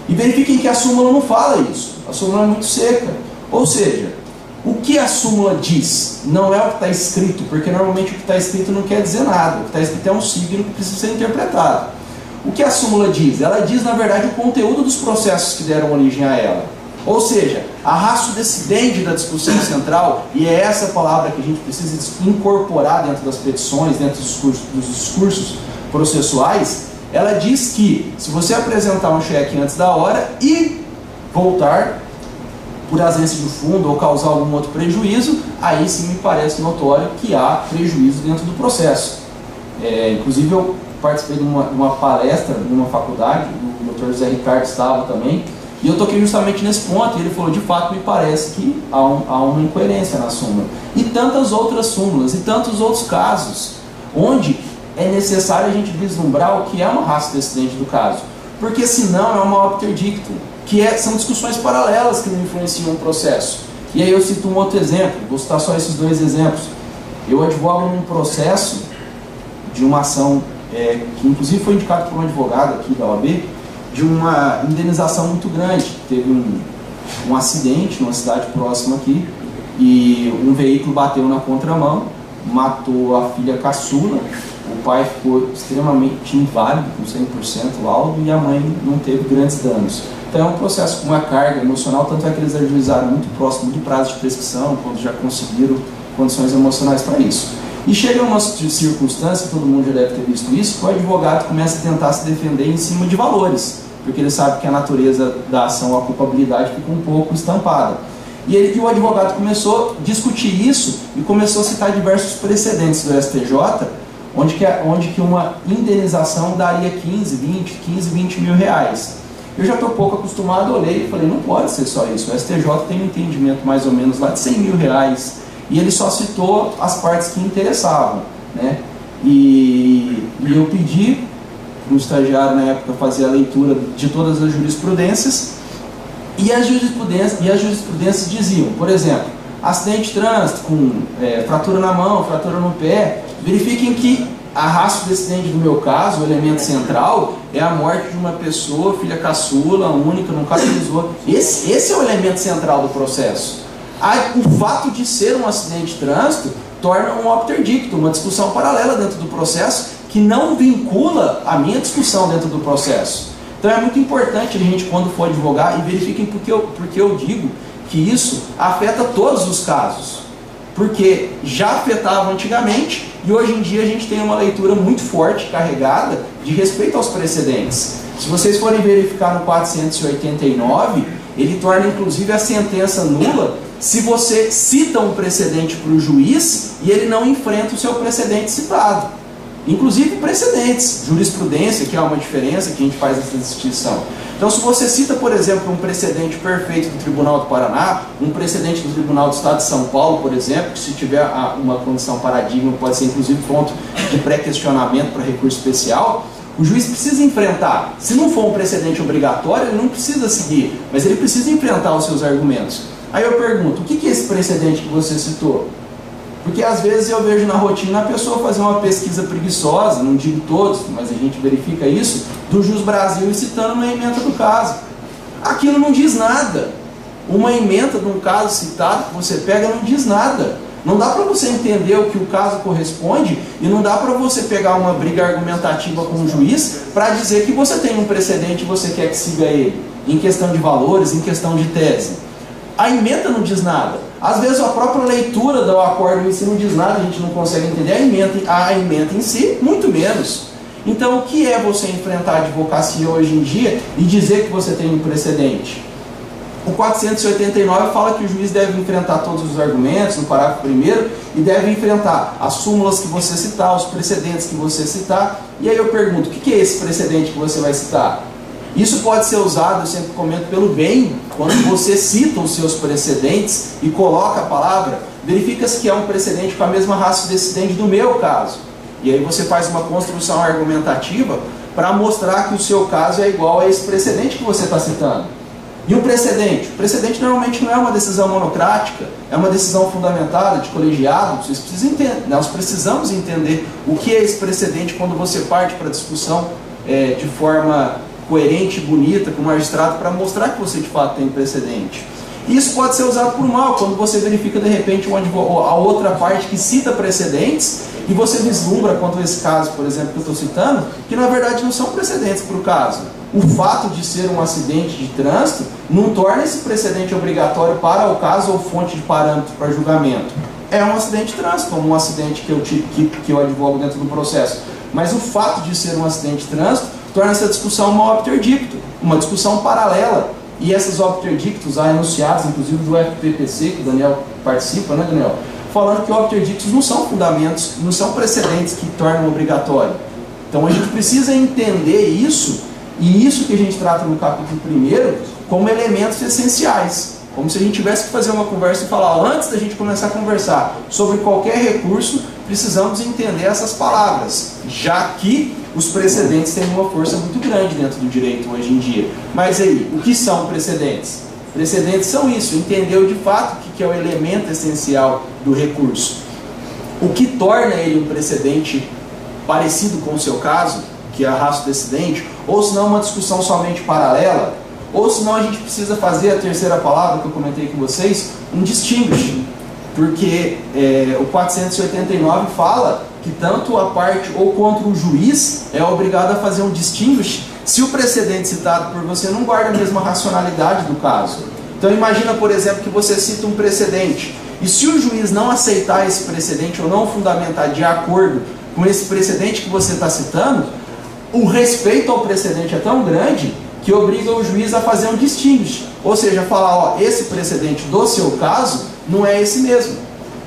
E verifiquem que a súmula não fala isso, a súmula é muito seca. Ou seja, O que a súmula diz? Não é o que está escrito, porque normalmente o que está escrito não quer dizer nada. O que está escrito é um signo que precisa ser interpretado. O que a súmula diz? Ela diz, na verdade, o conteúdo dos processos que deram origem a ela. Ou seja, a ratio decidendi da discussão central, e é essa palavra que a gente precisa incorporar dentro das petições, dentro dos discursos processuais, ela diz que se você apresentar um cheque antes da hora e voltar por ausência de fundo ou causar algum outro prejuízo, aí sim me parece notório que há prejuízo dentro do processo. Inclusive eu participei de uma palestra numa faculdade, o Dr. José Ricardo estava também, e eu toquei justamente nesse ponto, e ele falou, de fato me parece que há uma incoerência na súmula. E tantas outras súmulas, e tantos outros casos, onde é necessário a gente vislumbrar o que é uma ratio decidendi do caso, porque senão é uma obter dictum, que são discussões paralelas que não influenciam o processo. E aí eu cito um outro exemplo, vou citar só esses dois exemplos. Eu advogo num processo de uma ação, que inclusive foi indicado por um advogado aqui da OAB, de uma indenização muito grande. Teve um acidente numa cidade próxima aqui, e um veículo bateu na contramão, matou a filha caçula, o pai ficou extremamente inválido, com 100% laudo, e a mãe não teve grandes danos. Então é um processo com uma carga emocional, tanto é que eles ajuizaram muito próximo do prazo de prescrição, quando já conseguiram condições emocionais para isso. E chega uma circunstância, todo mundo já deve ter visto isso, que o advogado começa a tentar se defender em cima de valores, porque ele sabe que a natureza da ação, a culpabilidade, fica um pouco estampada. E o advogado começou a discutir isso e começou a citar diversos precedentes do STJ, onde que uma indenização daria 15, 20 mil reais. Eu já estou pouco acostumado, olhei e falei, não pode ser só isso. O STJ tem um entendimento mais ou menos lá de 100 mil reais. E ele só citou as partes que interessavam, né? E eu pedi para o estagiário na época fazer a leitura de todas as jurisprudências, e as jurisprudências diziam, por exemplo, acidente de trânsito com fratura na mão, fratura no pé, verifiquem que a ratio decidendi do meu caso, o elemento central, é a morte de uma pessoa, filha caçula, única, não catalisou. Esse é o elemento central do processo. O fato de ser um acidente de trânsito torna um obter dictum, uma discussão paralela dentro do processo, que não vincula a minha discussão dentro do processo. Então é muito importante a gente, quando for advogar, e verifiquem porque eu digo que isso afeta todos os casos. Porque já afetava antigamente, e hoje em dia a gente tem uma leitura muito forte, carregada, de respeito aos precedentes. Se vocês forem verificar no 489, ele torna inclusive a sentença nula se você cita um precedente para o juiz e ele não enfrenta o seu precedente citado. Inclusive precedentes, jurisprudência, que há uma diferença que a gente faz essa distinção. Então, se você cita, por exemplo, um precedente perfeito do Tribunal do Paraná, um precedente do Tribunal do Estado de São Paulo, por exemplo, que se tiver uma condição paradigma, pode ser inclusive ponto de pré-questionamento para recurso especial, o juiz precisa enfrentar. Se não for um precedente obrigatório, ele não precisa seguir, mas ele precisa enfrentar os seus argumentos. Aí eu pergunto, o que é esse precedente que você citou? Porque às vezes eu vejo na rotina a pessoa fazer uma pesquisa preguiçosa, não digo todos, mas a gente verifica isso, do Jus Brasil e citando uma ementa do caso. Aquilo não diz nada. Uma ementa de um caso citado que você pega não diz nada. Não dá para você entender o que o caso corresponde e não dá para você pegar uma briga argumentativa com o juiz para dizer que você tem um precedente e você quer que siga ele, em questão de valores, em questão de tese. A ementa não diz nada. Às vezes a própria leitura do acordo em si não diz nada, a gente não consegue entender a ementa em si, muito menos. Então o que é você enfrentar a advocacia hoje em dia e dizer que você tem um precedente? O 489 fala que o juiz deve enfrentar todos os argumentos, no parágrafo 1º, e deve enfrentar as súmulas que você citar, os precedentes que você citar. E aí eu pergunto, o que é esse precedente que você vai citar? Isso pode ser usado, eu sempre comento, pelo bem, quando você cita os seus precedentes e coloca a palavra, verifica-se que é um precedente com a mesma ratio decidendi do meu caso. E aí você faz uma construção argumentativa para mostrar que o seu caso é igual a esse precedente que você está citando. E o precedente? O precedente normalmente não é uma decisão monocrática, é uma decisão fundamentada, de colegiado. Vocês precisam entender, nós precisamos entender o que é esse precedente quando você parte para a discussão de forma coerente, bonita, com o magistrado, para mostrar que você de fato tem precedente. E isso pode ser usado por mal, quando você verifica de repente a outra parte que cita precedentes e você vislumbra quanto a esse caso, por exemplo, que eu estou citando, que na verdade não são precedentes para o caso. O fato de ser um acidente de trânsito não torna esse precedente obrigatório para o caso ou fonte de parâmetro para julgamento. É um acidente de trânsito, como um acidente que eu advogo dentro do processo. Mas o fato de ser um acidente de trânsito torna essa discussão uma obter dicto, uma discussão paralela. E essas obter dictos, há enunciados, inclusive do FPPC, que o Daniel participa, né, Daniel? Falando que obter dictos não são fundamentos, não são precedentes que tornam obrigatório. Então a gente precisa entender isso, e isso que a gente trata no capítulo 1º, como elementos essenciais. Como se a gente tivesse que fazer uma conversa e falar, antes da gente começar a conversar sobre qualquer recurso, precisamos entender essas palavras, já que os precedentes têm uma força muito grande dentro do direito hoje em dia. Mas aí, o que são precedentes? Precedentes são isso, entendeu de fato o que é o elemento essencial do recurso. O que torna ele um precedente parecido com o seu caso, que é a ratio decidendi, ou se não uma discussão somente paralela, ou senão a gente precisa fazer a terceira palavra que eu comentei com vocês, um distinguish, porque o 489 fala que tanto a parte ou contra o juiz é obrigado a fazer um distinguish se o precedente citado por você não guarda a mesma racionalidade do caso. Então imagina, por exemplo, que você cita um precedente, e se o juiz não aceitar esse precedente ou não fundamentar de acordo com esse precedente que você está citando, o respeito ao precedente é tão grande que obriga o juiz a fazer um distinguish, ou seja, falar, ó, esse precedente do seu caso não é esse mesmo.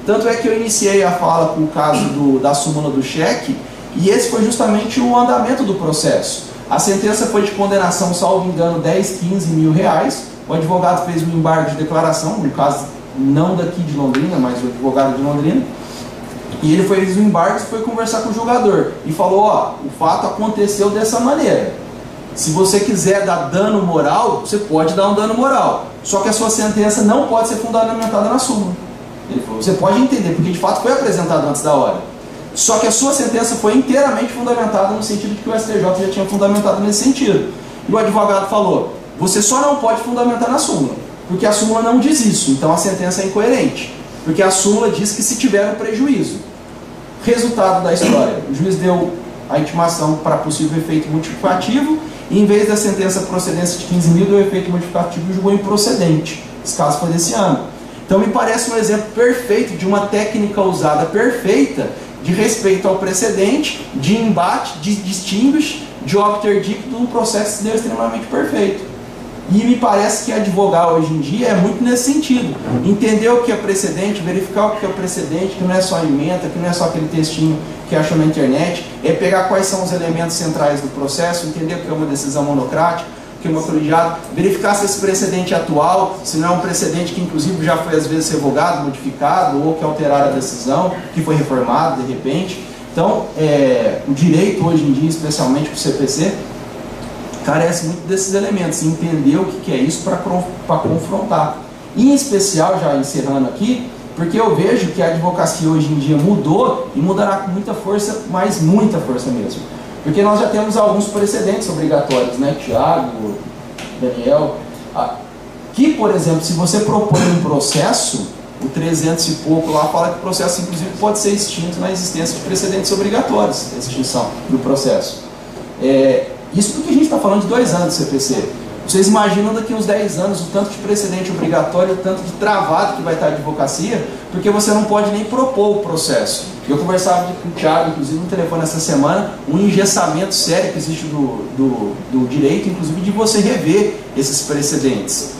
Tanto é que eu iniciei a fala com o caso da súmula do cheque, e esse foi justamente o andamento do processo. A sentença foi de condenação, salvo engano, 10, 15 mil reais. O advogado fez um embargo de declaração, no caso não daqui de Londrina, mas o advogado de Londrina, e ele fez o embargo e foi conversar com o julgador, e falou, ó, o fato aconteceu dessa maneira. Se você quiser dar dano moral, você pode dar um dano moral. Só que a sua sentença não pode ser fundamentada na súmula. Ele falou, você pode entender, porque de fato foi apresentado antes da hora. Só que a sua sentença foi inteiramente fundamentada no sentido de que o STJ já tinha fundamentado nesse sentido. E o advogado falou, você só não pode fundamentar na súmula, porque a súmula não diz isso, então a sentença é incoerente. Porque a súmula diz que se tiver um prejuízo. Resultado da história, o juiz deu a intimação para possível efeito multiplicativo, e em vez da sentença procedência de 15 mil, deu efeito multiplicativo e julgou improcedente. Esse caso foi desse ano. Então me parece um exemplo perfeito de uma técnica usada perfeita de respeito ao precedente, de embate, de distinguish, de obter dicto num processo que deu extremamente perfeito. E me parece que advogar hoje em dia é muito nesse sentido. Entender o que é precedente, verificar o que é precedente, que não é só ementa, que não é só aquele textinho que achou na internet, é pegar quais são os elementos centrais do processo, entender o que é uma decisão monocrática, o que é uma colegiada, verificar se esse precedente é atual, se não é um precedente que inclusive já foi às vezes revogado, modificado, ou que alteraram a decisão, que foi reformado de repente. Então, o direito hoje em dia, especialmente para o CPC, carece muito desses elementos, entender o que é isso para confrontar. Em especial, já encerrando aqui, porque eu vejo que a advocacia hoje em dia mudou e mudará com muita força, mas muita força mesmo. Porque nós já temos alguns precedentes obrigatórios, né, Tiago, Daniel, que, por exemplo, se você propõe um processo, o 300 e pouco lá fala que o processo, inclusive, pode ser extinto na existência de precedentes obrigatórios, a extinção do processo. Isso porque a gente está falando de 2 anos de CPC. Vocês imaginam daqui uns 10 anos o tanto de precedente obrigatório, o tanto de travado que vai estar a advocacia, porque você não pode nem propor o processo. Eu conversava com o Thiago, inclusive no telefone essa semana, um engessamento sério que existe do direito, inclusive de você rever esses precedentes.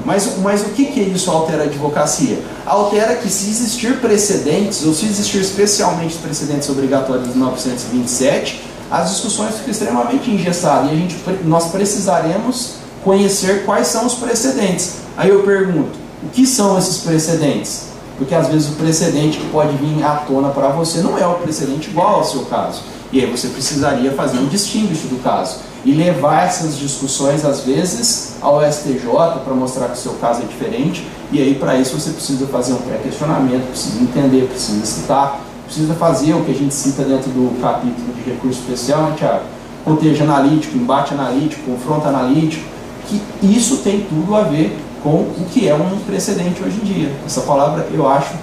Mas o que isso altera a advocacia? Altera que se existir precedentes, ou se existir especialmente precedentes obrigatórios do 927, as discussões ficam extremamente engessadas e nós precisaremos conhecer quais são os precedentes. Aí eu pergunto, o que são esses precedentes? Porque às vezes o precedente que pode vir à tona para você não é o precedente igual ao seu caso. E aí você precisaria fazer um distinguish do caso e levar essas discussões às vezes ao STJ para mostrar que o seu caso é diferente. E aí para isso você precisa fazer um pré-questionamento, precisa entender, precisa citar, precisa fazer o que a gente cita dentro do capítulo de recurso especial, né, Thiago? Cotejo analítico, embate analítico, confronto analítico, que isso tem tudo a ver com o que é um precedente hoje em dia. Essa palavra eu acho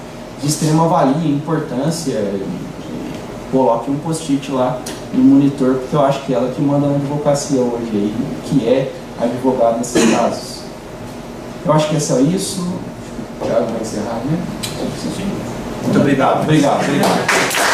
de extrema valia, importância. Coloque um post-it lá no monitor, porque eu acho que ela que manda na advocacia hoje aí, que é advogado nesses casos. Eu acho que é só isso. O Thiago vai encerrar, né? Muito obrigado. Obrigado.